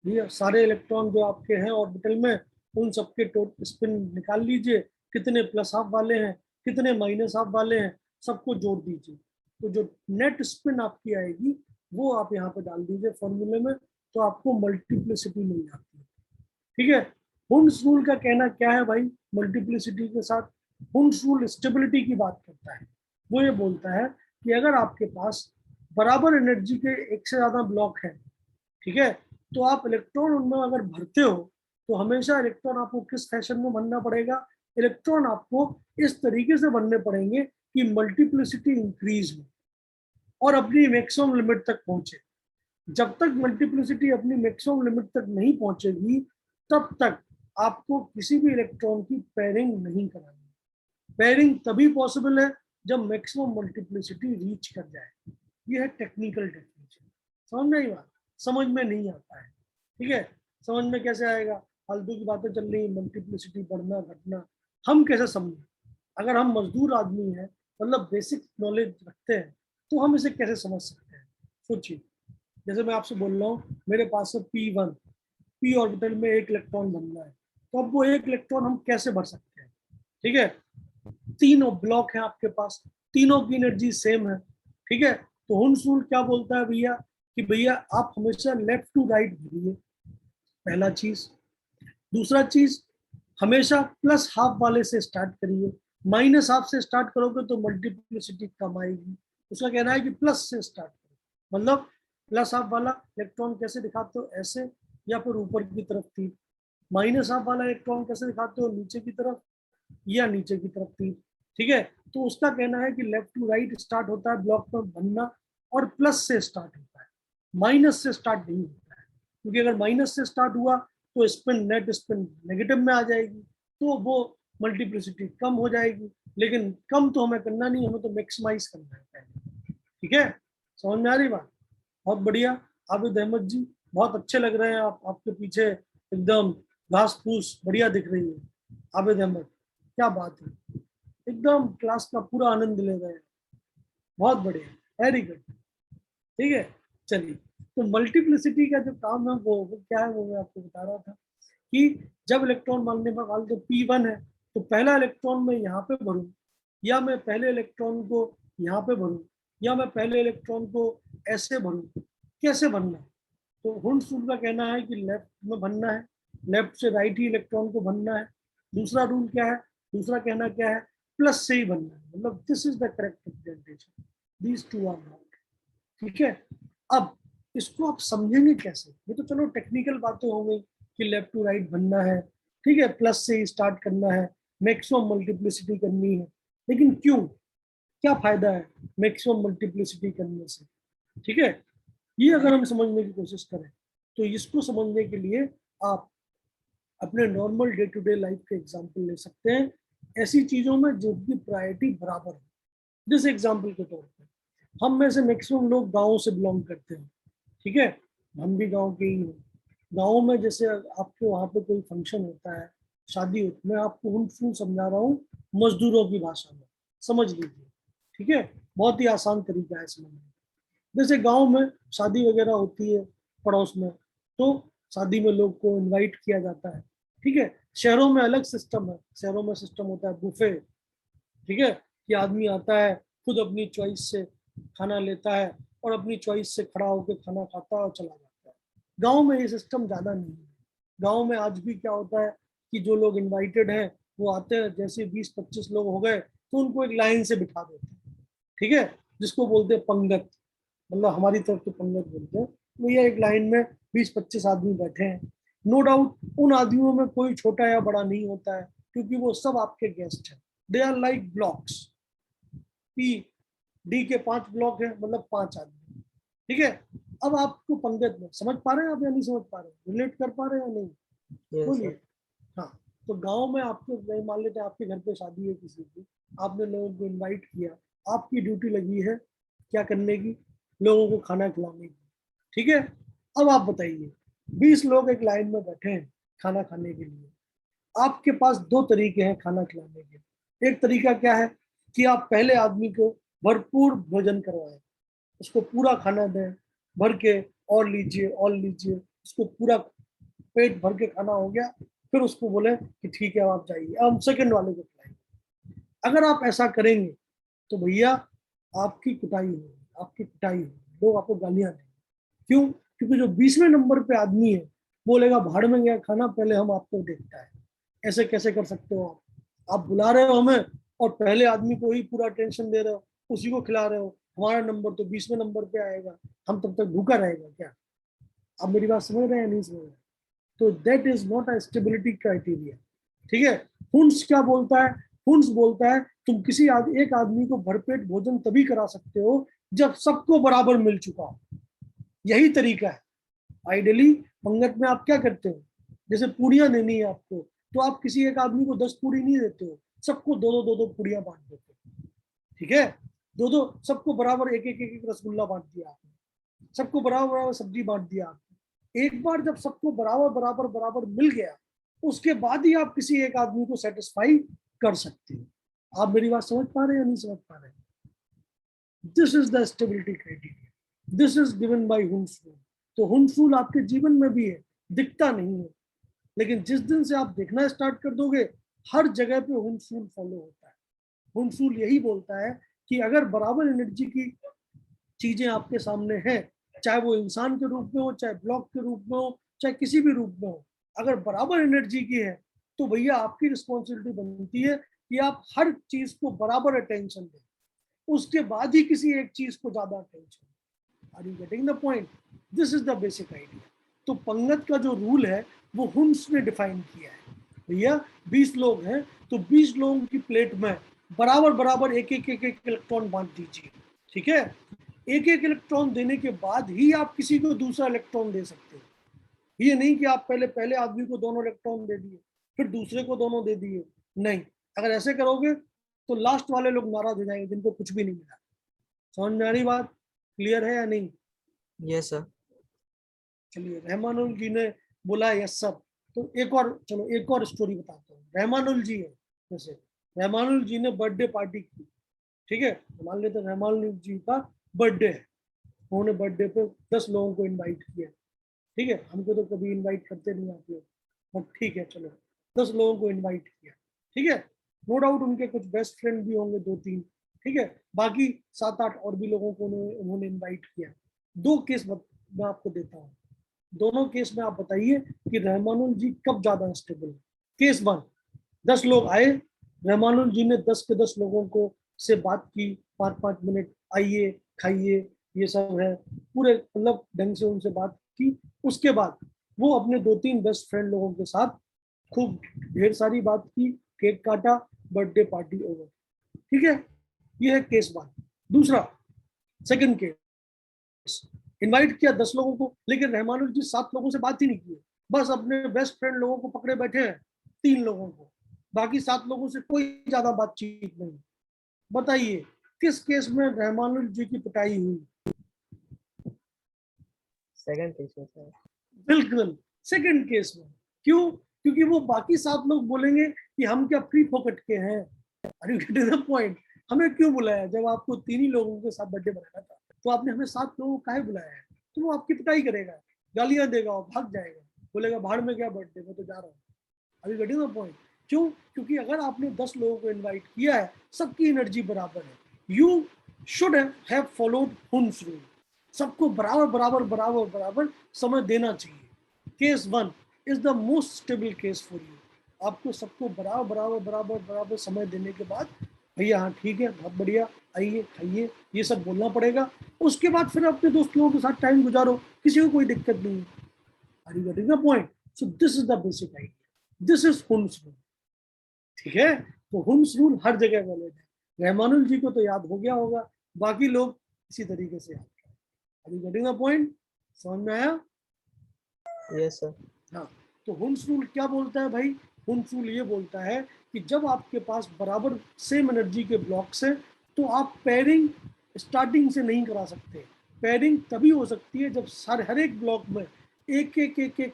S1: ये सारे इलेक्ट्रॉन जो आपके हैं ऑर्बिटल में उन सबके टोटल स्पिन निकाल लीजिए, कितने प्लस हाफ वाले हैं कितने माइनस हाफ वाले हैं, सबको जोड़ दीजिए, तो जो नेट स्पिन आपकी आएगी वो आप यहाँ पे डाल दीजिए फॉर्मूले में, तो आपको मल्टीप्लिसिटी मिल जाती है। ठीक है, हुन्स रूल का कहना क्या है भाई, मल्टीप्लिसिटी के साथ हुन्स रूल स्टेबिलिटी की बात करता है। वो ये बोलता है कि अगर आपके पास बराबर एनर्जी के एक से ज्यादा ब्लॉक है, ठीक है, तो आप इलेक्ट्रॉन उनमें अगर भरते हो तो हमेशा इलेक्ट्रॉन आपको किस फैशन में भरना पड़ेगा, इलेक्ट्रॉन आपको इस तरीके से भरने पड़ेंगे कि मल्टीप्लिसिटी इंक्रीज हो और अपनी मैक्सिमम लिमिट तक पहुंचे। जब तक मल्टीप्लिसिटी अपनी मैक्सिमम लिमिट तक नहीं पहुंचेगी तब तक आपको किसी भी इलेक्ट्रॉन की पेयरिंग नहीं करानी। पेयरिंग तभी पॉसिबल है जब मैक्सिमम मल्टीप्लिसिटी रीच कर जाए। ये है टेक्निकल डेफिनेशन। समझ में आई बात? समझ में नहीं आता है, ठीक है। समझ में कैसे आएगा? फालतू की बातें चल रही है, मल्टीप्लिसिटी बढ़ना घटना, हम कैसे समझें? अगर हम मजदूर आदमी हैं, मतलब बेसिक नॉलेज रखते हैं, तो हम इसे कैसे समझ सकते हैं? सोचिए, जैसे मैं आपसे बोल रहा हूँ मेरे पास है P1, पी ऑर्बिटल में एक इलेक्ट्रॉन बनना है, तो अब वो एक इलेक्ट्रॉन हम कैसे भर सकते हैं? ठीक है, तीनों ब्लॉक है आपके पास, तीनों की एनर्जी सेम है, ठीक है। तो हुंस रूल क्या बोलता है भैया कि भैया आप हमेशा लेफ्ट टू राइट भरिए, पहला चीज। दूसरा चीज, हमेशा प्लस हाफ वाले से स्टार्ट करिए, माइनस हाफ से स्टार्ट करोगे तो मल्टीप्लिसिटी कम आएगी। उसका कहना है कि प्लस से स्टार्ट करो, मतलब प्लस हाफ वाला इलेक्ट्रॉन कैसे दिखाते हो? ऐसे, या फिर ऊपर की तरफ तीर। माइनस हाफ वाला इलेक्ट्रॉन कैसे दिखाते हो? नीचे की तरफ या नीचे की तरफ तीर, ठीक है। तो उसका कहना है कि लेफ्ट टू राइट स्टार्ट होता है ब्लॉक में बनना, और प्लस से स्टार्ट होता है, माइनस से स्टार्ट नहीं होता है। क्योंकि अगर माइनस से स्टार्ट हुआ तो स्पिन, नेट स्पिन नेगेटिव में आ जाएगी, तो वो मल्टीप्लिसिटी कम हो जाएगी। लेकिन कम तो हमें करना नहीं, हमें तो मैक्सिमाइज करना है पहले, ठीक है। समझ में आ रही बात? बहुत बढ़िया। आबिद अहमद जी, बहुत अच्छे लग रहे हैं आप, आपके पीछे एकदम घास फूस बढ़िया दिख रही है। आबिद अहमद, क्या बात है, एकदम क्लास का पूरा आनंद ले रहे हैं, बहुत बढ़िया, वेरी गुड, ठीक है। चलिए, तो मल्टीप्लिसिटी का जो काम है वो क्या है, वो मैं आपको बता रहा था कि जब इलेक्ट्रॉन मानने पर मान लो P1 है, तो पहला इलेक्ट्रॉन मैं यहाँ पे भरूँ, या मैं पहले इलेक्ट्रॉन को यहाँ पे भरूँ, या मैं पहले इलेक्ट्रॉन को ऐसे भरूँ, कैसे भरना है? तो हुंस रूल का कहना है कि लेफ्ट में भरना है, लेफ्ट से राइट ही इलेक्ट्रॉन को भरना है। दूसरा रूल क्या है? दूसरा कहना क्या है? प्लस से ही भरना है, मतलब this is the correct representation, these two are not, ठीक है। अब इसको आप समझेंगे कैसे? ये तो चलो टेक्निकल बातें हो गई कि लेफ्ट टू राइट बनना है, ठीक है, प्लस से ही स्टार्ट करना है, मैक्सिमम मल्टीप्लिसिटी करनी है। लेकिन क्यों, क्या फायदा है मैक्सिमम मल्टीप्लिसिटी करने से? ठीक है, ये अगर हम समझने की कोशिश करें तो इसको समझने के लिए आप अपने normal day to day life के एग्जाम्पल ले सकते हैं, ऐसी चीजों में जिनकी प्रायोरिटी बराबर है। जिस एग्जाम्पल के तौर पर, हम में से मैक्सिमम लोग गाँव से बिलोंग करते हैं, ठीक है, हम भी गाँव के ही हैं। गाँव में जैसे आपके वहाँ पे कोई फंक्शन होता है, शादी होती है, मैं आपको उन फुल समझा रहा हूँ मजदूरों की भाषा में, समझ लीजिए, ठीक है। बहुत ही आसान तरीका है समझने का। जैसे गांव में शादी वगैरह होती है पड़ोस में, तो शादी में लोग को इनवाइट किया जाता है, ठीक है। शहरों में अलग सिस्टम है, शहरों में सिस्टम होता है बुफे, ठीक है, कि आदमी आता है खुद अपनी चॉइस से खाना लेता है और अपनी चॉइस से खड़ा होकर खाना खाता है और चला जाता है। गांव में ये सिस्टम ज्यादा नहीं है। गांव में आज भी क्या होता है कि जो लोग इनवाइटेड हैं वो आते हैं, जैसे 20-25 लोग हो गए तो उनको एक लाइन से बिठा देते हैं, ठीक है, जिसको बोलते हैं पंगत, मतलब हमारी तरफ तो पंगत बोलते हैं। भैया एक लाइन में 20-25 आदमी बैठे हैं, नो डाउट उन आदमियों में कोई छोटा या बड़ा नहीं होता है, क्योंकि वो सब आपके गेस्ट हैं, they are like blocks. P D के 5 ब्लॉक है, मतलब 5 आदमी, ठीक है। अब आपको पंगत में समझ पा रहे हैं आप या नहीं समझ पा रहे हैं, रिलेट कर पा रहे हैं या नहीं?
S2: यस
S1: बोलिए।
S2: सर।
S1: हाँ, तो गांव में आपके मान लेते हैं आपके घर पे शादी है किसी की, आपने लोगों को इनवाइट किया, आपकी ड्यूटी लगी है क्या करने की? लोगों को खाना खिलाने की, ठीक है। अब आप बताइए, 20 लोग एक लाइन में बैठे हैं खाना खाने के लिए, आपके पास दो तरीके हैं खाना खिलाने के। एक तरीका क्या है कि आप पहले आदमी को भरपूर भोजन करवाएं, उसको पूरा खाना दें भर के, और लीजिए, उसको पूरा पेट भर के खाना हो गया, फिर उसको बोले कि ठीक है आप जाइए, हम सेकंड वाले को खिलाएंगे। अगर आप ऐसा करेंगे तो भैया आपकी कुटाई होगी, आपकी पिटाई होगी, लोग आपको गालियां देंगे। क्यों? क्योंकि जो 20वें नंबर पे आदमी है बोलेगा भाड़ में गया खाना, पहले हम आपको देखता है। ऐसे कैसे कर सकते हो आप बुला रहे हो हमें और पहले आदमी को ही पूरा टेंशन दे रहे हो, उसी को खिला रहे हो, हमारा नंबर तो 20वें नंबर पे आएगा, हम तब तक भूखा रहेगा क्या? आप मेरी बात समझ रहे हैं नहीं समझ रहे? तो that is not a stability criteria. ठीक है। हुंस क्या बोलता है? हुंस बोलता है तुम किसी एक आदमी को भरपेट भोजन तभी करा सकते हो जब सबको बराबर मिल चुका हो। यही तरीका है। आइडियली पंगत में आप क्या करते हो, जैसे पूड़ियां देनी है आपको, तो आप किसी एक आदमी को 10 पूड़ी नहीं देते हो, सबको दो दो पूड़ियां बांट देते हो। ठीक है। दो दो सबको बराबर एक एक रसगुल्ला बांट दिया आपने, सबको बराबर बराबर सब्जी बांट दिया आपने। एक बार जब सबको बराबर बराबर बराबर मिल गया, उसके बाद ही आप किसी एक आदमी को सेटिस्फाई कर सकते हो। आप मेरी बात समझ पा रहे हैं या नहीं समझ पा रहे हैं? This is the stability criteria, this is given by हुंस rule. तो हुंस रूल आपके जीवन में भी है, दिखता नहीं है, लेकिन जिस दिन से आप देखना स्टार्ट कर दोगे, हर जगह पे हुंस रूल फॉलो होता है। हुंस रूल यही बोलता है कि अगर बराबर एनर्जी की चीजें आपके सामने हैं, चाहे वो इंसान के रूप में हो, चाहे ब्लॉक के रूप में हो, चाहे किसी भी रूप में हो, अगर बराबर एनर्जी की है, तो भैया आपकी रिस्पॉन्सिबिलिटी बनती है कि आप हर चीज को बराबर अटेंशन दें, उसके बाद ही किसी एक चीज को ज्यादा attention. Are you getting the point? This is the basic idea. तो पंगत का जो रूल है वो हुंस ने डिफाइन किया है। भैया 20 लोग हैं, तो 20 लोगों की प्लेट में बराबर बराबर एक एक इलेक्ट्रॉन बांट दीजिए। ठीक है। एक एक इलेक्ट्रॉन देने के बाद ही आप किसी को दूसरा इलेक्ट्रॉन दे सकते हो। ये नहीं कि आप पहले पहले आदमी को दोनों इलेक्ट्रॉन दे दिए, फिर दूसरे को दोनों दे दिए। नहीं, अगर ऐसे करोगे तो लास्ट वाले लोग नाराज हो जाएंगे जिनको कुछ भी नहीं मिला। समझ में आ रही बात? क्लियर है या नहीं?
S2: Yes sir.
S1: चलिए, रहमानुल जी ने बोला यस सब। तो एक और, चलो एक और स्टोरी बताता हूँ। रहमानुल जी है, जैसे रहमानुल जी ने बर्थडे पार्टी की। ठीक है। मान लेते रहमानुल जी का बर्थडे है, उन्होंने बर्थडे पे 10 लोगों को इनवाइट किया। ठीक है। हमको तो कभी इनवाइट करते नहीं आप लोग, बट ठीक है चलो, 10 लोगों को इनवाइट किया। ठीक है। नो डाउट उनके कुछ बेस्ट फ्रेंड भी होंगे 2-3। ठीक है। बाकी 7-8 और भी लोगों को उन्होंने इनवाइट किया। दो केस मैं आपको देता हूँ, दोनों केस में आप बताइए कि रहमानुल जी कब ज्यादा स्टेबल है। केस 1, 10 लोग आए, रहमानुल जी ने 10 के 10 लोगों को से बात की, 5-5 मिनट, आइए खाइए, ये सब है, पूरे मतलब ढंग से उनसे बात की। उसके बाद वो अपने 2-3 बेस्ट फ्रेंड लोगों के साथ खूब ढेर सारी बात की, केक काटा, बर्थडे पार्टी ओवर। ठीक है। ये है केस 1। दूसरा, सेकंड केस, इनवाइट किया 10 लोगों को, लेकिन रहमानुल जी 7 लोगों से बात ही नहीं की, बस अपने बेस्ट फ्रेंड लोगों को पकड़े बैठे हैं, 3 लोगों को, बाकी 7 लोगों से कोई ज्यादा बातचीत नहीं। बताइए किस केस में रहमानुल जी की पिटाई हुई?
S2: सेकंड केस में सर।
S1: बिल्कुल सेकंड केस में। क्यों? क्योंकि वो बाकी 7 लोग बोलेंगे कि हम क्या फ्री फोकट के हैं। अरे गेटिंग द पॉइंट? हमें क्यों बुलाया? जब आपको 3 ही लोगों के साथ बर्थडे मनाना था, तो आपने हमें 7 लोगों को काहे बुलाया है? तो वो आपकी पिटाई करेगा, गालियां देगा और भाग जाएगा, बोलेगा भाड़ में क्या बर्थडे, मैं तो जा रहा हूँ। अभी गेटिंग द पॉइंट? क्यों? क्योंकि अगर आपने 10 लोगों को इन्वाइट किया है, सबकी एनर्जी बराबर है, you should have followed हुंस rule. सबको बराबर बराबर बराबर बराबर समय देना चाहिए। Case 1 is the most stable case for you. आपको सबको बराबर बराबर बराबर बराबर समय देने के बाद, भैया हाँ ठीक है, बहुत बढ़िया, आइए खाइए, ये सब बोलना पड़ेगा। उसके बाद फिर अपने दोस्त लोगों के साथ टाइम गुजारो, किसी को कोई दिक्कत नहीं है। Are you getting the point? So this is the basic idea, this is Hund's rule. ठीक है। तो हुंस रूल हर जगह वैलिड है। रहमानुल जी को तो याद हो गया होगा, बाकी लोग इसी तरीके से याद करें। Are you getting the point? समझ में आया?
S2: Yes sir.
S1: हाँ। तो हुंस रूल क्या बोलता है भाई? हुंस रूल ये बोलता है कि जब आपके पास बराबर सेम एनर्जी के ब्लॉक्स हैं, तो आप पेयरिंग स्टार्टिंग से नहीं करा सकते। पेयरिंग तभी हो सकती है जब हर एक ब्लॉक में एक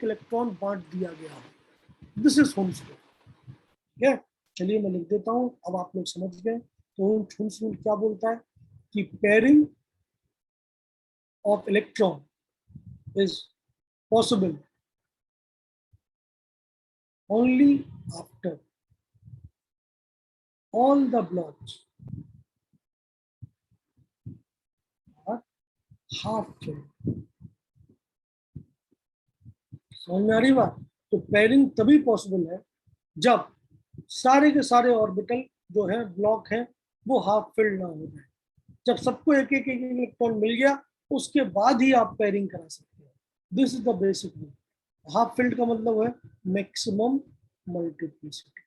S1: इलेक्ट्रॉन बांट दिया गया हो। This is Hund's rule. ठीक है। चलिए मैं लिख देता हूँ, अब आप लोग समझ गए। तो हुंस रूल क्या बोलता है कि pairing of electron is possible only after all the blocks are half filled। समझ में आ रही बात? तो पेयरिंग तभी पॉसिबल है जब सारे के सारे ऑर्बिटल जो है, ब्लॉक है, वो हाफ फिल्ड ना हो जाए। जब सबको एक एक इलेक्ट्रॉन मिल गया, उसके बाद ही आप पेयरिंग करा सकते हो। This is the basic rule. Half field का मतलब है मैक्सिमम मल्टीप्लिसिटी।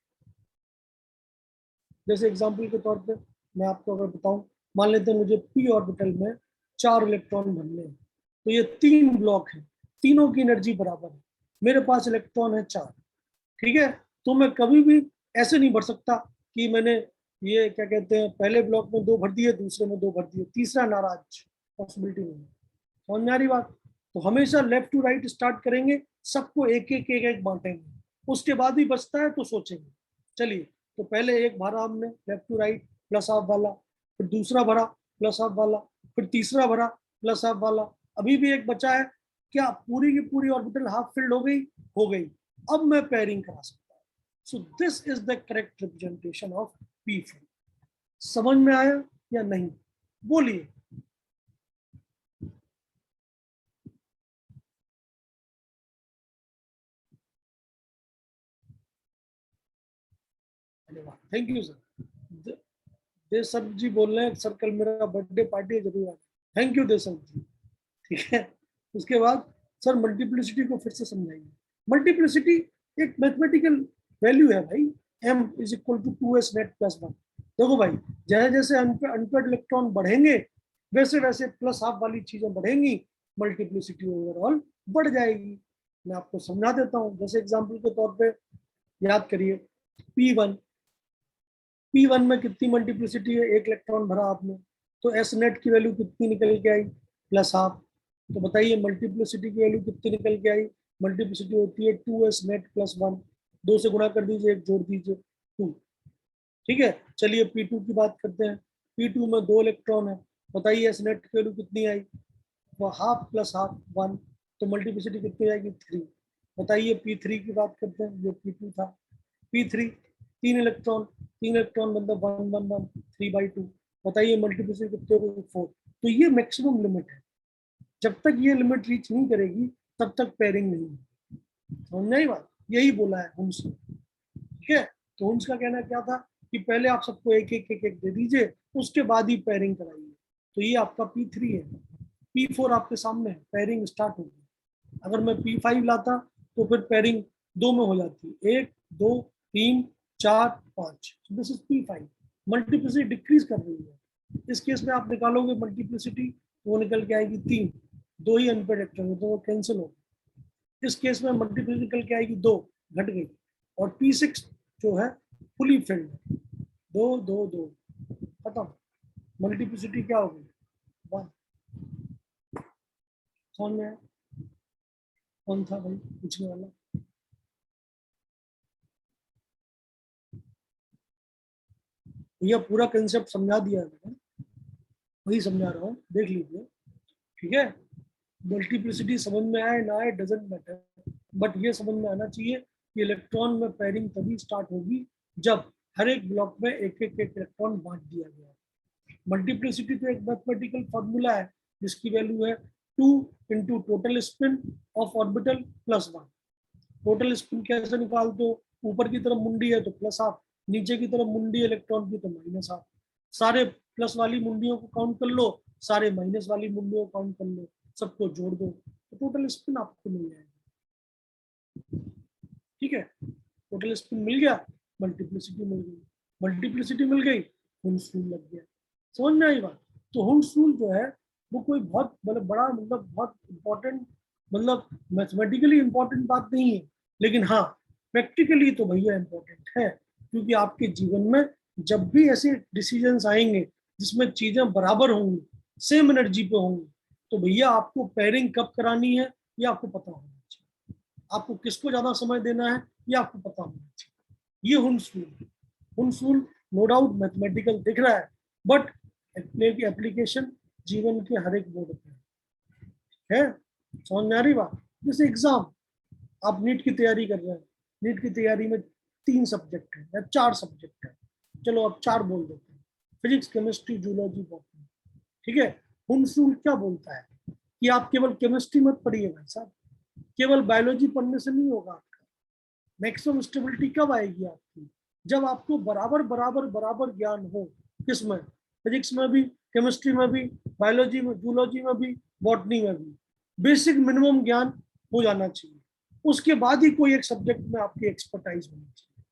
S1: जैसे एग्जांपल के तौर पे मैं आपको अगर बताऊं, मान लेते हैं मुझे पी ऑर्बिटल में 4 इलेक्ट्रॉन भरने हैं, तो ये 3 ब्लॉक है, तीनों की एनर्जी बराबर है, मेरे पास इलेक्ट्रॉन है 4, ठीक है। तो मैं कभी भी ऐसे नहीं भर सकता कि मैंने ये क्या कहते हैं पहले ब्लॉक में 2 भर दिए, दूसरे में 2 भर दिए, तीसरा नाराज, पॉसिबिलिटी नहीं है। समझ में आ रही बात? तो हमेशा लेफ्ट टू राइट स्टार्ट करेंगे, सबको एक एक एक एक बांटेंगे, उसके बाद भी बचता है तो सोचेंगे। चलिए, तो पहले एक भरा हमने left to right plus half वाला, फिर दूसरा भरा प्लस हाफ वाला, फिर तीसरा भरा प्लस हाफ वाला, अभी भी एक बचा है। क्या पूरी की पूरी ऑर्बिटल हाफ फिल्ड हो गई? हो गई। अब मैं पेयरिंग करा सकता हूँ। So this is the correct representation of P filled. समझ में आया या नहीं? बोलिए। Thank you sir. देशव जी बोल रहे हैं सर कल मेरा बर्थडे पार्टी है, जरूर आना। थैंक यू देशव जी। ठीक है। उसके बाद सर मल्टीप्लिसिटी को फिर से समझाइए। मल्टीप्लिसिटी एक मैथमेटिकल वैल्यू है भाई, m is equal to 2s net plus 1। देखो भाई, जैसे जैसे अनपेड इलेक्ट्रॉन बढ़ेंगे वैसे वैसे प्लस हाफ वाली चीजें बढ़ेंगी, मल्टीप्लिसिटी ओवरऑल बढ़ जाएगी। मैं आपको समझा देता हूँ, जैसे एग्जाम्पल के तौर पे याद करिए, P1, P1 में कितनी मल्टीप्लिसिटी है? 1 इलेक्ट्रॉन भरा आपने, तो एस नेट की वैल्यू कितनी निकल के आई? Plus half. तो बताइए मल्टीप्लिसिटी की वैल्यू कितनी निकल के आई? मल्टीप्लिसिटी होती है 2s नेट प्लस 1, 2 से गुणा कर दीजिए, एक जोड़ दीजिए, 2। ठीक है। चलिए P2 की बात करते हैं। P2 में 2 इलेक्ट्रॉन है, बताइए एस नेट की वैल्यू कितनी आई? वो हाफ प्लस हाफ 1, तो मल्टीप्लिसिटी कितनी आएगी? 3। बताइए P3 की बात करते हैं, ये P2 था। P3 तीन इलेक्ट्रॉन मतलब 1 1 1 3/2। बताइए मल्टीप्लिसिटी कितने होगी? 4। तो ये मैक्सिमम लिमिट है, जब तक ये लिमिट रीच नहीं करेगी तब तक पेयरिंग नहीं है। समझ नहीं बात? यही बोला है हुम्स ने। ठीक है। तो हुम्स का कहना क्या था कि पहले आप सबको एक एक एक एक दे दीजिए, उसके बाद ही पेयरिंग कराइए। तो ये आपका P3 है। P4 आपके सामने है, पेयरिंग स्टार्ट होगी। अगर मैं P5 लाता तो फिर पेयरिंग 2 में हो जाती, 1 2 3 4 5। This is P5। Multiplicity decrease कर रही है। इस केस में आप निकालोगे मल्टीप्लिसिटी, वो निकल के आएगी 3, 2 ही अनपेड इलेक्ट्रॉन, तो वो कैंसिल हो। इस केस में मल्टीप्लिसिटी निकल के आएगी 2, घट गई। और P6 जो है फुली फिल्ड है, 2 2 2 खत्म। मल्टीप्लिसिटी क्या होगी? 1। समझ में आया? कौन था भाई पूछने वाला? भैया पूरा कंसेप्ट समझा दिया है मैंने, वही समझा रहा हूँ, देख लीजिए। ठीक है। मल्टीप्लिसिटी समझ में आए ना आए डजेंट मैटर, बट ये समझ में आना चाहिए कि इलेक्ट्रॉन में पेयरिंग तभी स्टार्ट होगी जब हर एक ब्लॉक में एक एक एक इलेक्ट्रॉन बांट दिया गया। मल्टीप्लिसिटी तो एक मैथमेटिकल फॉर्मूला है जिसकी वैल्यू है 2 into total spin off orbital plus 1। Total spin कैसे निकालते हो? ऊपर की तरफ मुंडी है तो प्लस हाफ, नीचे की तरफ मुंडी इलेक्ट्रॉन की तो माइनस हाफ। सारे प्लस वाली मुंडियों को काउंट कर लो, सारे माइनस वाली मुंडियों को काउंट कर लो, सबको जोड़ दो, तो टोटल स्पिन आपको मिल जाएगा। ठीक है। टोटल स्पिन मिल गया, मल्टीप्लिसिटी मिल गई। मल्टीप्लिसिटी मिल गई, हुंस रूल लग गया। समझ में आई बात? तो हुंस रूल जो है वो कोई बहुत मतलब बड़ा मतलब बहुत इंपॉर्टेंट मतलब मैथमेटिकली इंपॉर्टेंट बात नहीं है, लेकिन हाँ प्रैक्टिकली तो भैया इंपॉर्टेंट है। क्योंकि आपके जीवन में जब भी ऐसे डिसीजंस आएंगे जिसमें चीजें बराबर होंगी, सेम एनर्जी पे होंगी, तो भैया आपको पेयरिंग कब करानी है ये आपको पता होना चाहिए। आपको किसको ज्यादा समय देना है ये आपको पता होना चाहिए। ये Hund's rule, Hund's rule no doubt mathematical दिख रहा है, बट एप्लीकेशन जीवन के हर एक मोड पे है। समझ में आ रही बात? जैसे एग्जाम, आप नीट की तैयारी कर रहे हैं, नीट की तैयारी में 3 सब्जेक्ट है या 4 सब्जेक्ट है, चलो अब 4 बोल देते हैं, फिजिक्स केमिस्ट्री जूलॉजी बॉटनी। ठीक है। हुंस रूल क्या बोलता है कि आप केवल केमिस्ट्री मत पढ़िए भाई साहब, केवल बायोलॉजी पढ़ने से नहीं होगा। आपका मैक्सिमम स्टेबिलिटी कब आएगी आपकी? जब आपको बराबर बराबर बराबर ज्ञान हो, किसमें? फिजिक्स में भी, केमिस्ट्री में भी, बायोलॉजी में, जूलॉजी में भी, बॉटनी में भी। बेसिक मिनिमम ज्ञान हो जाना चाहिए, उसके बाद ही कोई एक सब्जेक्ट में आपकी एक्सपर्टाइज होनी चाहिए।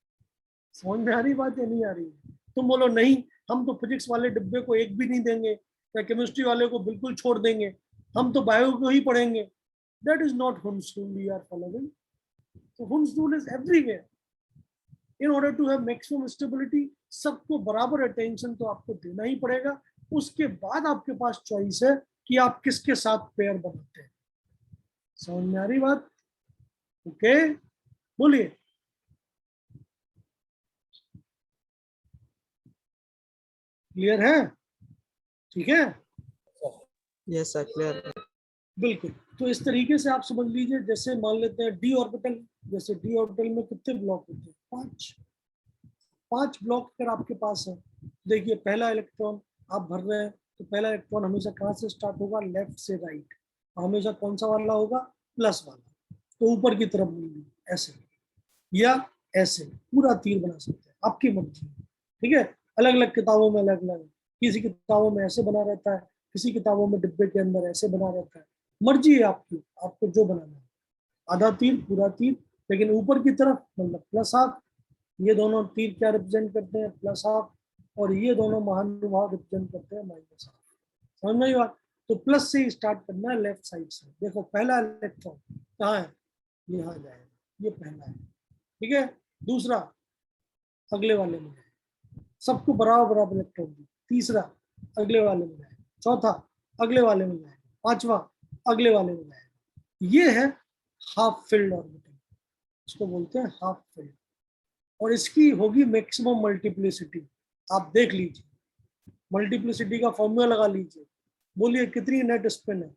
S1: समझ में आ रही बात या नहीं आ रही है? तुम बोलो नहीं, हम तो फिजिक्स वाले डिब्बे को एक भी नहीं देंगे, या केमिस्ट्री वाले को बिल्कुल छोड़ देंगे, हम तो बायो को ही पढ़ेंगे। That is not Hund's rule we are following. तो Hund's rule is everywhere. In order to have maximum stability, सबको बराबर अटेंशन तो आपको देना ही पड़ेगा। उसके बाद आपके पास चॉइस है कि आप किसके साथ पेयर बनाते हैं। समझ में आ रही बात? ओके, बोलिए। क्लियर है? ठीक है,
S2: Yes, sir. Clear.
S1: बिल्कुल। तो इस तरीके से आप समझ लीजिए, जैसे मान लेते हैं डी ऑर्बिटल, जैसे डी ऑर्बिटल में कितने ब्लॉक होते हैं? 5। 5 ब्लॉक अगर आपके पास है, देखिए पहला इलेक्ट्रॉन आप भर रहे हैं, तो पहला इलेक्ट्रॉन हमेशा कहाँ से स्टार्ट होगा? लेफ्ट से राइट। हमेशा कौन सा वाला होगा? प्लस वाला। तो ऊपर की तरफ नहीं, ऐसे या ऐसे पूरा तीर बना सकते हैं, आपकी मर्जी। ठीक है, अलग अलग किताबों में अलग अलग, किसी किताबों में ऐसे बना रहता है, किसी किताबों में डिब्बे के अंदर ऐसे बना रहता है। मर्जी है आपकी, आपको जो बनाना है। आधा तीर, पूरा तीर, लेकिन ऊपर की तरफ मतलब प्लस हाफ। ये दोनों तीर क्या रिप्रेजेंट करते हैं? Plus half. और ये दोनों महानुभाव रिप्रेजेंट करते हैं माइनस हाफ। समझ में आई बात? तो प्लस से ही स्टार्ट करना है, लेफ्ट साइड से। देखो पहला इलेक्ट्रॉन कहाँ है? यहाँ जाएगा, ये पहला है। ठीक है, दूसरा अगले वाले में जाएगा, सबको बराबर बराबर इलेक्ट्रॉन दी। तीसरा अगले वाले में जाएगा, चौथा अगले वाले में जाएगा, पांचवा अगले वाले में जाएगा। ये है हाफ फिल्ड ऑर्बिटल, इसको बोलते हैं हाफ फिल्ड। और इसकी होगी मैक्सिमम मल्टीप्लिसिटी। आप देख लीजिए, मल्टीप्लिसिटी का फॉर्मूला लगा लीजिए। बोलिए कितनी नेट स्पिन है?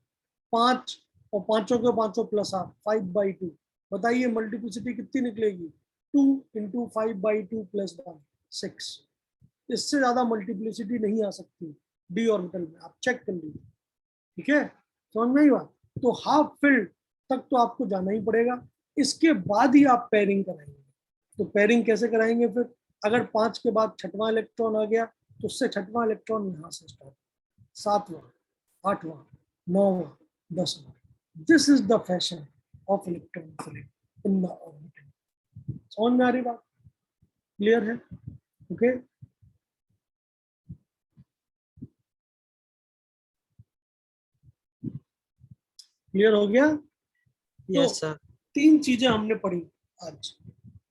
S1: 5, और पांचों के पांचों प्लस हाफ, 5/2। बताइए मल्टीप्लिसिटी कितनी निकलेगी? 2 × 5/2 + 1, 6। इससे ज्यादा मल्टीप्लिसिटी नहीं आ सकती डी ऑर्बिटल में, आप चेक कर लीजिए। ठीक है, समझ में ही बात? तो हाफ फील्ड तक तो आपको जाना ही पड़ेगा, इसके बाद ही आप पेयरिंग कराएंगे। तो पेयरिंग कैसे कराएंगे फिर? अगर 5 के बाद छठवां इलेक्ट्रॉन आ गया, तो उससे छठवां इलेक्ट्रॉन यहाँ से स्टार्ट, 7वां, 8वां, 9वां, 10वां। This is the fashion of electron filling in the orbital. समझ में आ रही बात? क्लियर है? ओके, क्लियर हो गया? तो
S2: Yes, sir.
S1: 3 चीजें हमने पढ़ी आज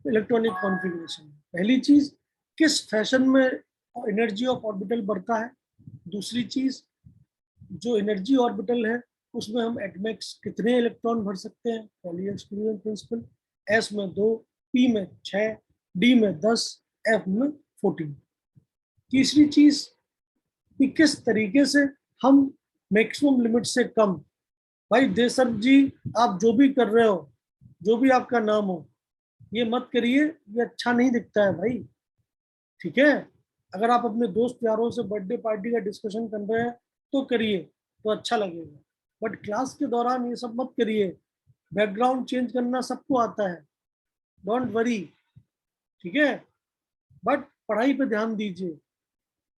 S1: इलेक्ट्रॉनिक कॉन्फ़िगरेशन। पहली चीज, किस फैशन में एनर्जी ऑफ ऑर्बिटल बढ़ता है। दूसरी चीज, जो एनर्जी ऑर्बिटल है उसमें हम एटमेक्स कितने इलेक्ट्रॉन भर सकते हैं, पॉली एक्सक्लूजन प्रिंसिपल। एस में 2, पी में 6, डी में 10, एफ में 14। तीसरी चीज कि किस तरीके से हम मैक्सिमम लिमिट से कम, भाई देसर जी आप जो भी कर रहे हो, जो भी आपका नाम हो, ये मत करिए, ये अच्छा नहीं दिखता है भाई। ठीक है, अगर आप अपने दोस्त यारों से बर्थडे पार्टी का डिस्कशन कर रहे हैं तो करिए, तो अच्छा लगेगा। बट क्लास के दौरान ये सब मत करिए। बैकग्राउंड चेंज करना सबको आता है, डोंट वरी। ठीक है, बट पढ़ाई पे ध्यान दीजिए।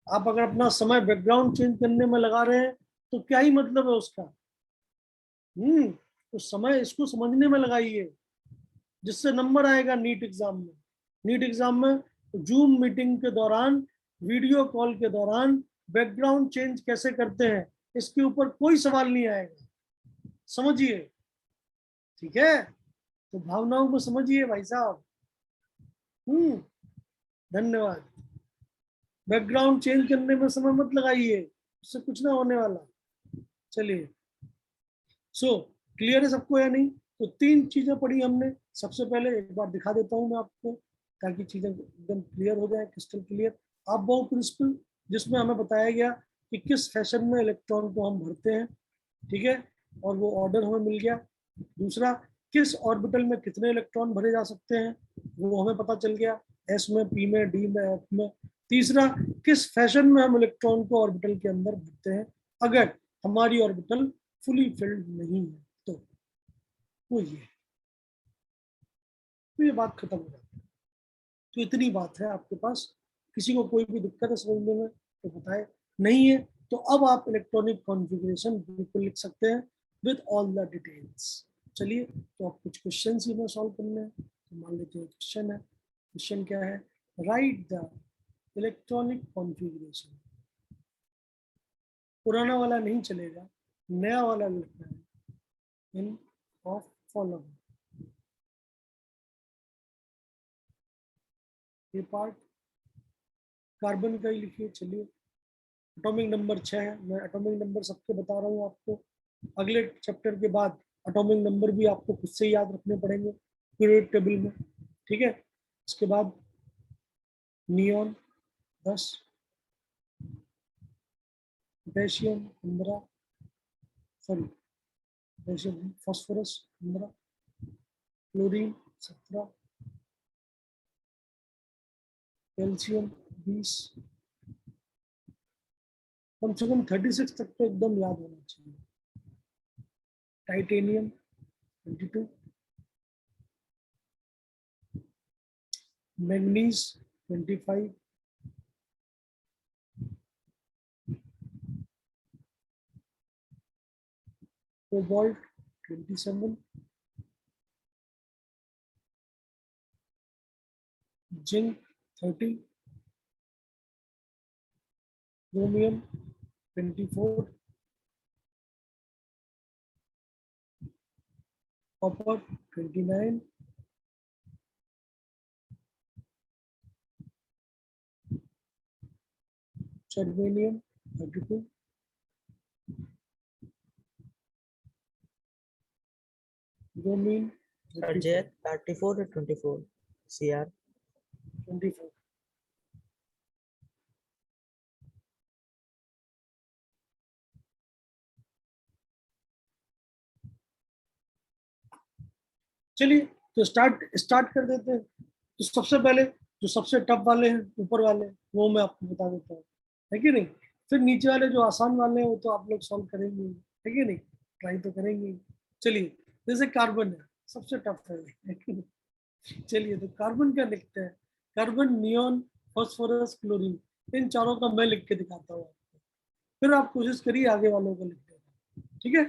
S1: आप अगर अपना समय बैकग्राउंड चेंज करने में लगा रहे हैं तो क्या ही मतलब है उसका? तो समय इसको समझने में लगाइए, जिससे नंबर आएगा नीट एग्जाम में। नीट एग्जाम में जूम मीटिंग के दौरान, वीडियो कॉल के दौरान बैकग्राउंड चेंज कैसे करते हैं, इसके ऊपर कोई सवाल नहीं आएगा। समझिए, ठीक है? तो भावनाओं को समझिए भाई साहब। धन्यवाद। बैकग्राउंड चेंज करने में समय मत लगाइए, उससे कुछ ना होने वाला। चलिए, सो क्लियर है सबको या नहीं? तो 3 चीजें पढ़ी हमने। सबसे पहले एक बार दिखा देता हूं मैं आपको, ताकि चीजें एकदम क्लियर हो जाए, क्रिस्टल क्लियर। आप बाउ प्रिंसिपल, जिसमें हमें बताया गया कि किस फैशन में इलेक्ट्रॉन को हम भरते हैं। ठीक है, और वो ऑर्डर हमें मिल गया। दूसरा, किस ऑर्बिटल में कितने इलेक्ट्रॉन भरे जा सकते हैं, वो हमें पता चल गया, एस में, पी में, डी में, एफ में। तीसरा, किस फैशन में हम इलेक्ट्रॉन को ऑर्बिटल के अंदर भरते हैं अगर हमारी ऑर्बिटल फुली फिल्ड नहीं है तो। वो ये, तो ये बात खत्म हो जाती है। तो इतनी बात है आपके पास। किसी को कोई भी दिक्कत है समझने में तो बताए, नहीं है तो अब आप इलेक्ट्रॉनिक कॉन्फ़िगरेशन बिल्कुल लिख सकते हैं। With all the details. चलिए, तो आप कुछ क्वेश्चन ही में सॉल्व करने हैं। तो मान लेते हैं क्वेश्चन है। क्वेश्चन क्या है? Right the electronic configuration. पुराना वाला नहीं चलेगा, नया वाला लिखना है। इन ऑफ फॉलोइंग, ये पार्ट कार्बन का ही लिखिए। चलिए, एटॉमिक नंबर 6 है। मैं एटॉमिक नंबर सबके बता रहा हूँ आपको। अगले चैप्टर के बाद एटॉमिक नंबर भी आपको खुद से याद रखने पड़ेंगे पीरियड टेबल में, ठीक है। इसके बाद neon 10, potassium 15, sorry potassium, phosphorus 15, chlorine 17, calcium 20, कम से कम 36 तक तो एकदम याद होना चाहिए। Titanium 22, manganese 25, cobalt 27, zinc 30, chromium 24, copper 29, germanium 32, bromine 34,
S2: 34 or 24 CR.
S1: 24। चलिए, तो स्टार्ट कर देते हैं। तो सबसे पहले जो सबसे टफ वाले हैं, ऊपर वाले, वो मैं आपको बता देता हूँ, है कि नहीं। फिर नीचे वाले जो आसान वाले हैं वो तो आप लोग सॉल्व करेंगे, है कि नहीं, ट्राई तो करेंगे। चलिए, जैसे कार्बन है, सबसे टफ है कि नहीं। चलिए, तो कार्बन क्या लिखते हैं? कार्बन, नियॉन, फास्फोरस, क्लोरीन, इन चारों का मैं लिख के दिखाता हूँ आपको। फिर आप कोशिश करिए आगे वालों को लिखने का, ठीक है।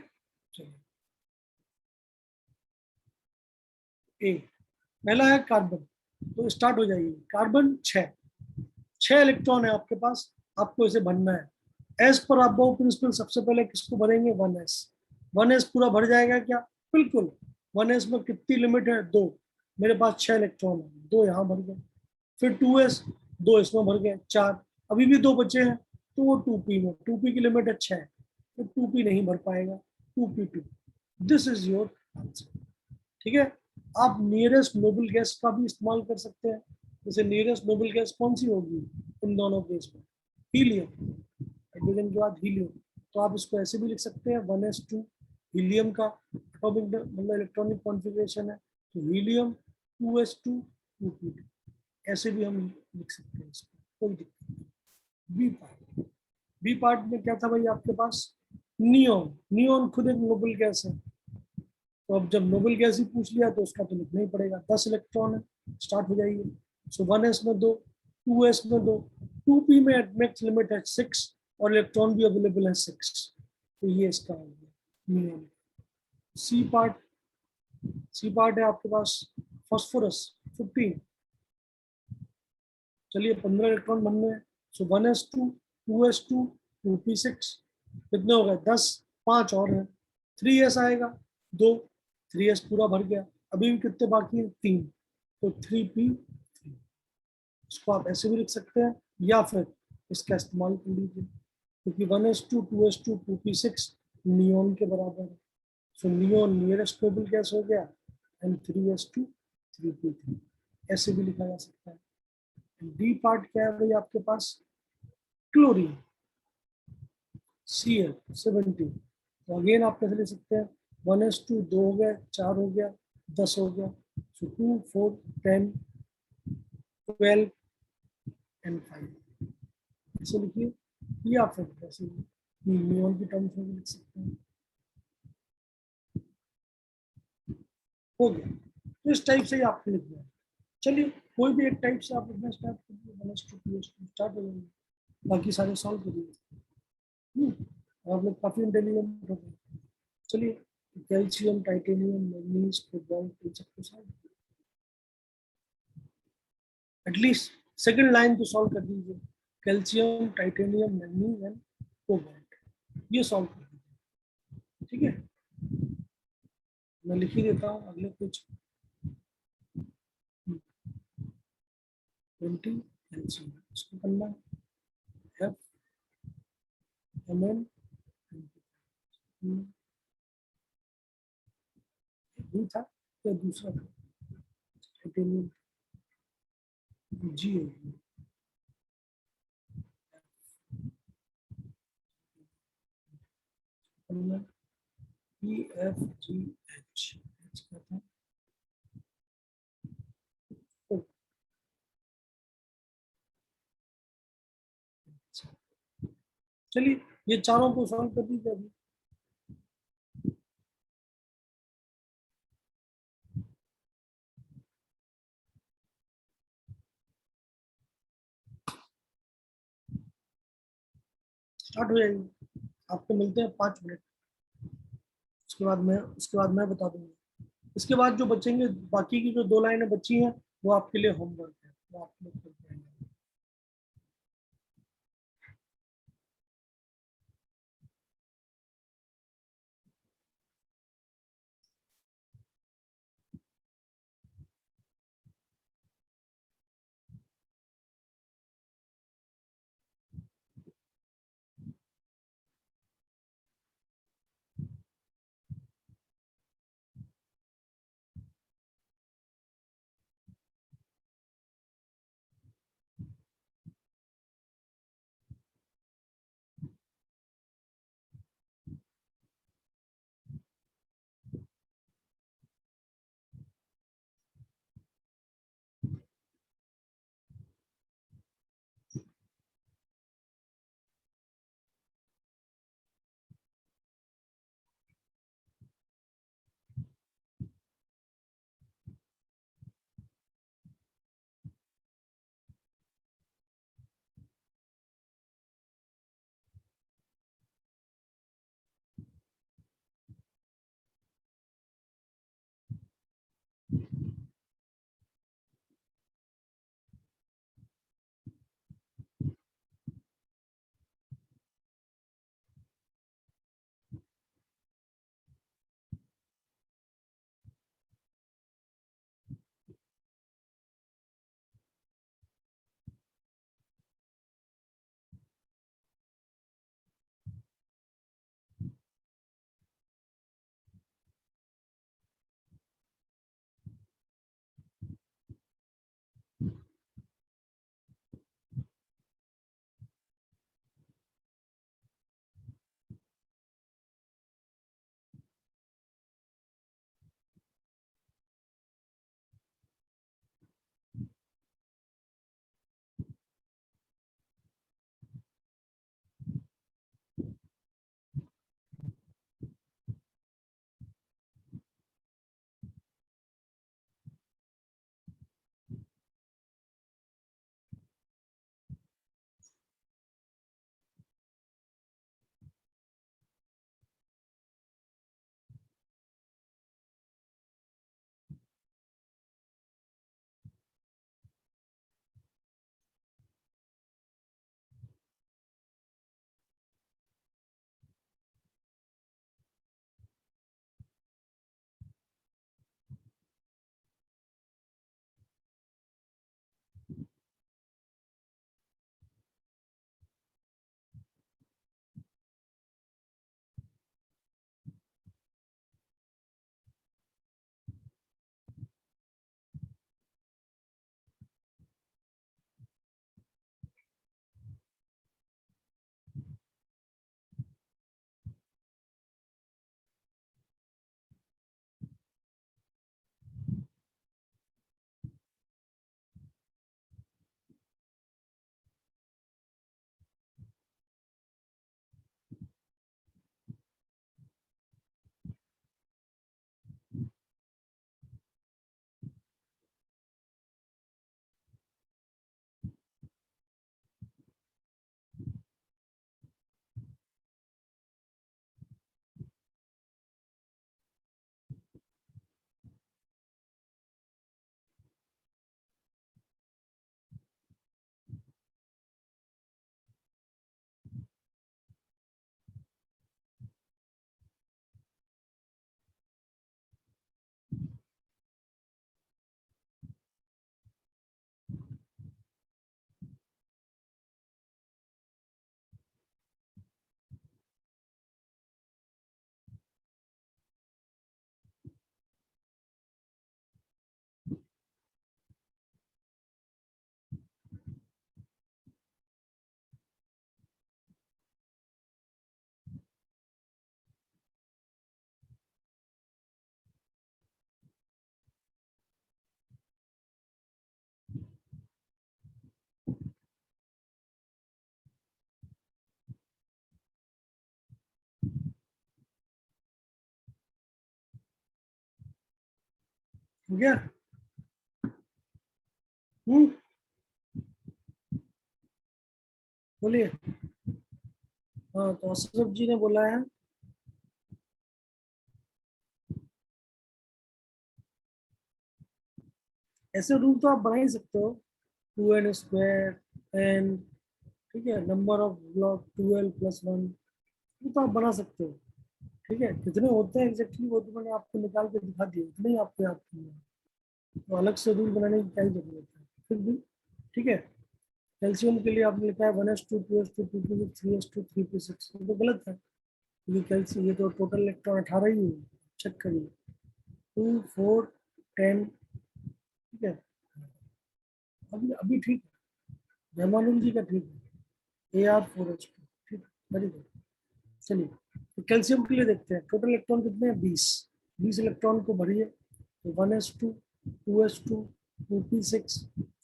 S1: चलिए, ए पहला है कार्बन, तो स्टार्ट हो जाइए। कार्बन 6 इलेक्ट्रॉन है आपके पास, आपको इसे भरना है एस पर अबव प्रिंसिपल। सबसे पहले किसको भरेंगे? 1s। 1s पूरा भर जाएगा क्या? बिल्कुल। 1s में कितनी लिमिट है? 2। मेरे पास 6 इलेक्ट्रॉन है, 2 यहाँ भर गए। फिर 2s, 2 इसमें भर गए, 4। अभी भी 2 बचे हैं, तो वो 2p में, 2p की लिमिट है 6, तो 2p नहीं भर पाएगा, 2p2। This is your answer, ठीक है। आप नियरेस्ट नोबल गैस का भी इस्तेमाल कर सकते हैं। जैसे नियरेस्ट नोबल गैस कौन सी होगी इन दोनों केस में? हीलियम। हाइड्रोजन के बाद हीलियम, तो आप इसको ऐसे भी लिख सकते हैं 1s2। हीलियम का एटॉमिक मतलब इलेक्ट्रॉनिक कॉन्फ़िगरेशन है, तो हीलियम 2s2 2p2, ऐसे भी हम लिख सकते हैं इसको, कोई दिक्कत नहीं। बी पार्ट, बी पार्ट में क्या था भाई आपके पास? नियोन। नियोन खुद एक नोबल गैस है, तो अब जब नोबल गैस ही पूछ लिया तो उसका तो लिखना ही पड़ेगा। 10 इलेक्ट्रॉन है, स्टार्ट हो जाइए। सो 1s में 2, 2s में 2, 2p में मैक्स लिमिट है 6, और इलेक्ट्रॉन भी अवेलेबल है 6, तो ये इसका हो गया neon. C part, C part है आपके पास फास्फोरस 15। चलिए, 15 इलेक्ट्रॉन बनने हैं। सो 1s2, 2s2, 2p6, कितने हो गए? 10, 5 और है, 3s आएगा, 2, 3s पूरा भर गया। अभी भी कितने बाकी हैं? 3, तो 3p3। इसको आप ऐसे भी लिख सकते हैं, या फिर इसका इस्तेमाल कर लीजिए, क्योंकि 1s2, 2s2, 2p6 नियोन के बराबर है। सो नियोन नियरेस्ट नोबल गैस हो गया, एंड 3s2, 3p3, ऐसे भी लिखा जा सकता है। डी पार्ट क्या है भाई आपके पास? Chlorine, Cl 17। तो अगेन आप कैसे ले सकते हैं? 1s2, 2 हो गया, 4 हो गया, 10 हो गया, सो 2, 4, 10, 12 एंड 5, ऐसे लिखिए। या फिर ऐसे नियॉन की टर्म्स में भी लिख सकते हैं। हो गया, तो इस टाइप से ही आपको लिखना है। चलिए, कोई भी एक टाइप से आप लिखना स्टार्ट करिए, 1s2, 2s2 स्टार्ट हो जाएंगे, बाकी सारे सॉल्व करिए। आप लोग काफी इंटेलिजेंट हो गए। चलिए, कैल्शियम, टाइटेनियम, मैग्नीज, कोबाल्ट, इन सबको सॉल्व एटलीस्ट सेकंड लाइन तो सॉल्व कर दीजिए। Calcium, titanium, manganese and cobalt, ये सॉल्व कर दीजिए। ठीक है, मैं लिख ही देता हूँ अगले कुछ 20 कैल्शियम, इसको करना एफ एम एन भी था या दूसरा था, टाइटेनियम जी ई एफ जी एच का था। चलिए, ये चारों को सॉल्व कर दीजिए अभी। स्टार्ट हो जाएगी, आपको मिलते हैं 5 मिनट। उसके बाद मैं बता दूंगा। इसके बाद जो बचेंगे, बाकी की जो 2 लाइनें बची हैं, वो आपके लिए होमवर्क है, वो आप लोग करते हैं। हो गया? हम्म, बोलिए। हाँ, तो अशरफ जी ने बोला है ऐसे रूल तो आप बना ही सकते हो, 2n² एन, ठीक है, नंबर ऑफ ब्लॉक 12+1, ये तो आप बना सकते हो। ठीक है, कितने होते हैं एग्जैक्टली वो तो मैंने आपको निकाल के दिखा दिया, इतने ही आपको याद करना है, तो अलग से रूल बनाने की क्या ही जरूरत है फिर भी। ठीक है, कैल्शियम के लिए आपने लिखा है 1s2 2s2 2p6 3s2 3p6, ये तो गलत है, ये कैल्शियम, ये तो टोटल इलेक्ट्रॉन 18 ही है, चेक करिए, 2 4 10, ठीक है, अभी अभी ठीक है, रहमानुल जी का ठीक है, Ar4h2, ठीक है, वेरी गुड। चलिए, तो कैल्शियम के लिए देखते हैं, टोटल इलेक्ट्रॉन कितने हैं, 20 इलेक्ट्रॉन को भरिए, तो 1s2 2s2 2p6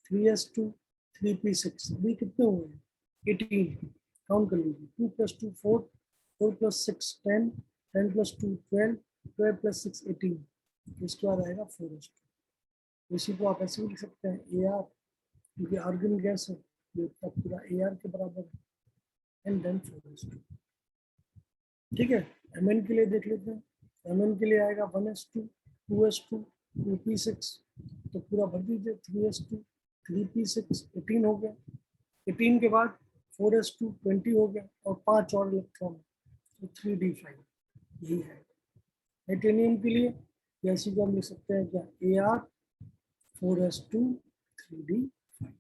S1: 3s2 3p6, अभी कितने हुए हैं, 18, काउंट कर लीजिए, 2 + 2 4, 4 + 6 10, 10 + 2 12, 12 + 6 18, इसके बाद आएगा 4s2, इसी को आप ऐसे भी लिख सकते हैं Ar, क्योंकि आर्गन गैस है, ये तब पूरा Ar के बराबर है, एंड देन 4s2। ठीक है, Mn के लिए देख लेते हैं, Mn के लिए आएगा 1s2 2s2 2p6, तो पूरा भर दीजिए, 3s2 3p6 18 हो गया, 18 के बाद 4s2 20 हो गया, और 5 और इलेक्ट्रॉन, तो 3d5, यही है। टाइटेनियम के लिए जैसे कि हम लिख सकते हैं क्या, Ar 4s2 3d5।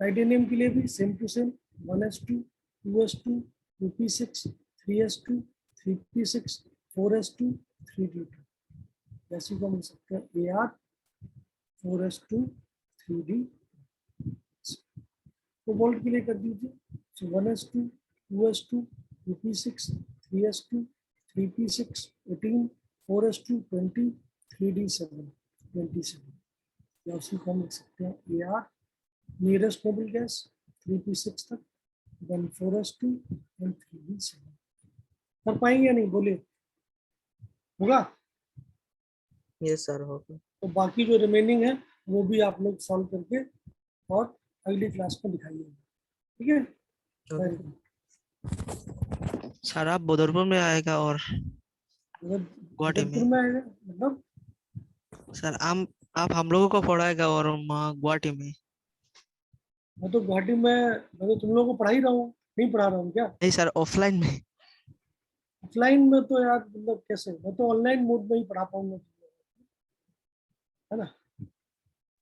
S1: टाइटेनियम के लिए भी same to same, 1s2 2s2 2p6 3s2 3p6 4s2 3d2, जैसे को हम लिख सकते हैं Ar 4s2 3d। कोबाल्ट के लिए कर दीजिए, so 1s2 2s2 2p6 3s2 3p6 18 4s2 20 3d7 27, या उसी को हम लिख सकते हैं Ar nearest noble gas 3p6 तक, then 4s2 and 3d7। कर पाएंगे या नहीं, बोलिए, होगा?
S2: यस सर, होगा।
S1: तो बाकी जो रिमेनिंग है वो भी आप लोग सॉल्व करके और अगली क्लास में दिखाइए, ठीक है, वेरी गुड।
S3: सर आप बदरपुर में आएगा और गुवाहाटी
S1: जबलपुर
S3: में।
S1: में आएगा मतलब,
S3: सर आप हम लोगों को पढ़ाएगा और वहाँ गुवाहाटी में।
S1: मैं तो गुवाहाटी में, मैं तो तुम लोगों को पढ़ा ही रहा हूँ, नहीं पढ़ा रहा हूँ क्या?
S3: नहीं सर, ऑफलाइन में।
S1: ऑफलाइन में तो यार मतलब कैसे, मैं तो ऑनलाइन मोड में ही पढ़ा पाऊंगा, है ना?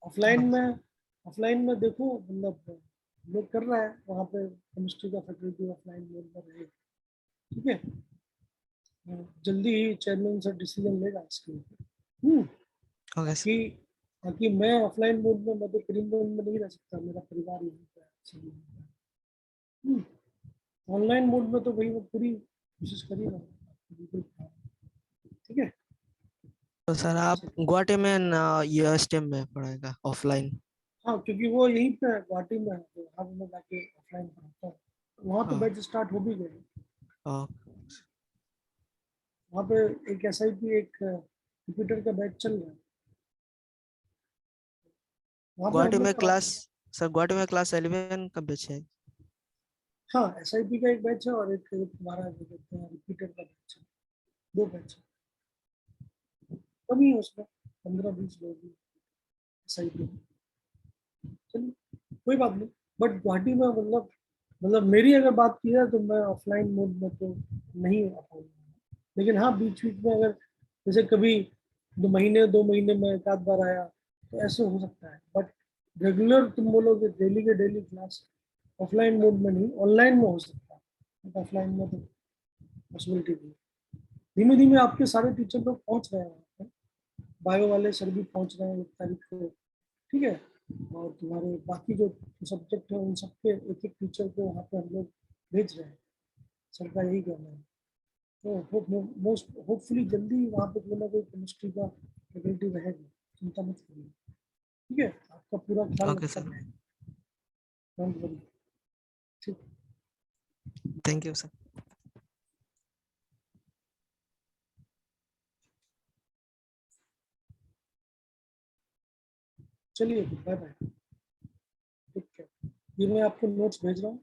S1: ऑफलाइन
S3: हाँ
S1: में, ऑफलाइन में देखो मतलब लोग कर रहा है वहाँ पे, केमिस्ट्री का फैकल्टी ऑफलाइन मोड में रहे, ठीक है, जल्दी ही चेयरमैन सर डिसीजन लेगा इसके ऊपर।
S3: Okay sir.
S1: बाकी बाकी मैं ऑफलाइन मोड में, मैं तो करीमगंज में नहीं रह सकता, मेरा परिवार यहीं पे है, सभी यहीं पे है। ऑनलाइन मोड में तो भाई मैं पूरी कोशिश कर ही रहा हूँ, बिल्कुल, ठीक है।
S3: तो सर आप गुवाहाटी में ना यूएसटीएम में पढ़ाएगा ऑफलाइन।
S1: हाँ, क्योंकि वो यहीं पे है, गुवाहाटी में है, तो वहाँ पे मैं जाके ऑफलाइन पढ़ाता हूँ, वहाँ तो
S3: हाँ
S1: बैच स्टार्ट हो भी गए,
S3: हाँ।
S1: वहाँ पे एक SIP एक कंप्यूटर का बैच चल रहा है, वहाँ पे हम
S3: गुवाहाटी में
S1: लोग पढ़ाते
S3: क्लास,
S1: हैं।
S3: सर गुवाहाटी में क्लास 11 का बैच है।
S1: हाँ, SIP का एक बैच है, और एक तुम्हारा जो कहते हैं रिपीटर का बैच है, 2 बैच है, कम ही है उसमें, 15-20 लोग ही SIP। चलिए, कोई बात नहीं, बट गुवाहाटी में मतलब मेरी अगर बात की है तो मैं ऑफलाइन मोड में तो नहीं आ पाऊंगा, लेकिन हाँ बीच बीच में अगर जैसे कभी 2 महीने 2 महीने में एक आध बार आया तो ऐसे हो सकता है, बट रेगुलर तुम बोलोगे डेली के डेली क्लास, ऑफलाइन मोड में नहीं, ऑनलाइन में हो सकता है, बट ऑफलाइन में तो पॉसिबिलिटी नहीं। धीमे धीमे आपके सारे टीचर लोग पहुंच रहे हैं वहाँ पे, बायो वाले सर भी पहुंच रहे हैं 1 तारीख को, ठीक है, और तुम्हारे बाकी जो सब्जेक्ट है उन सबके एक एक टीचर को वहाँ पे हम लोग भेज रहे हैं, सर का यही कहना है, तो मोस्ट होपफुली जल्दी वहाँ पे कोई ना कोई केमिस्ट्री का फैकल्टी रहेगा, चिंता मत करिए, ठीक है, आपका पूरा ख्याल
S3: ओके
S1: रखा
S3: सर,
S1: जाएगा, डोंट वरी, ठीक।
S3: Thank you sir.
S1: चलिए बाय बाय, ठीक है। ये मैं आपको नोट्स भेज रहा हूँ।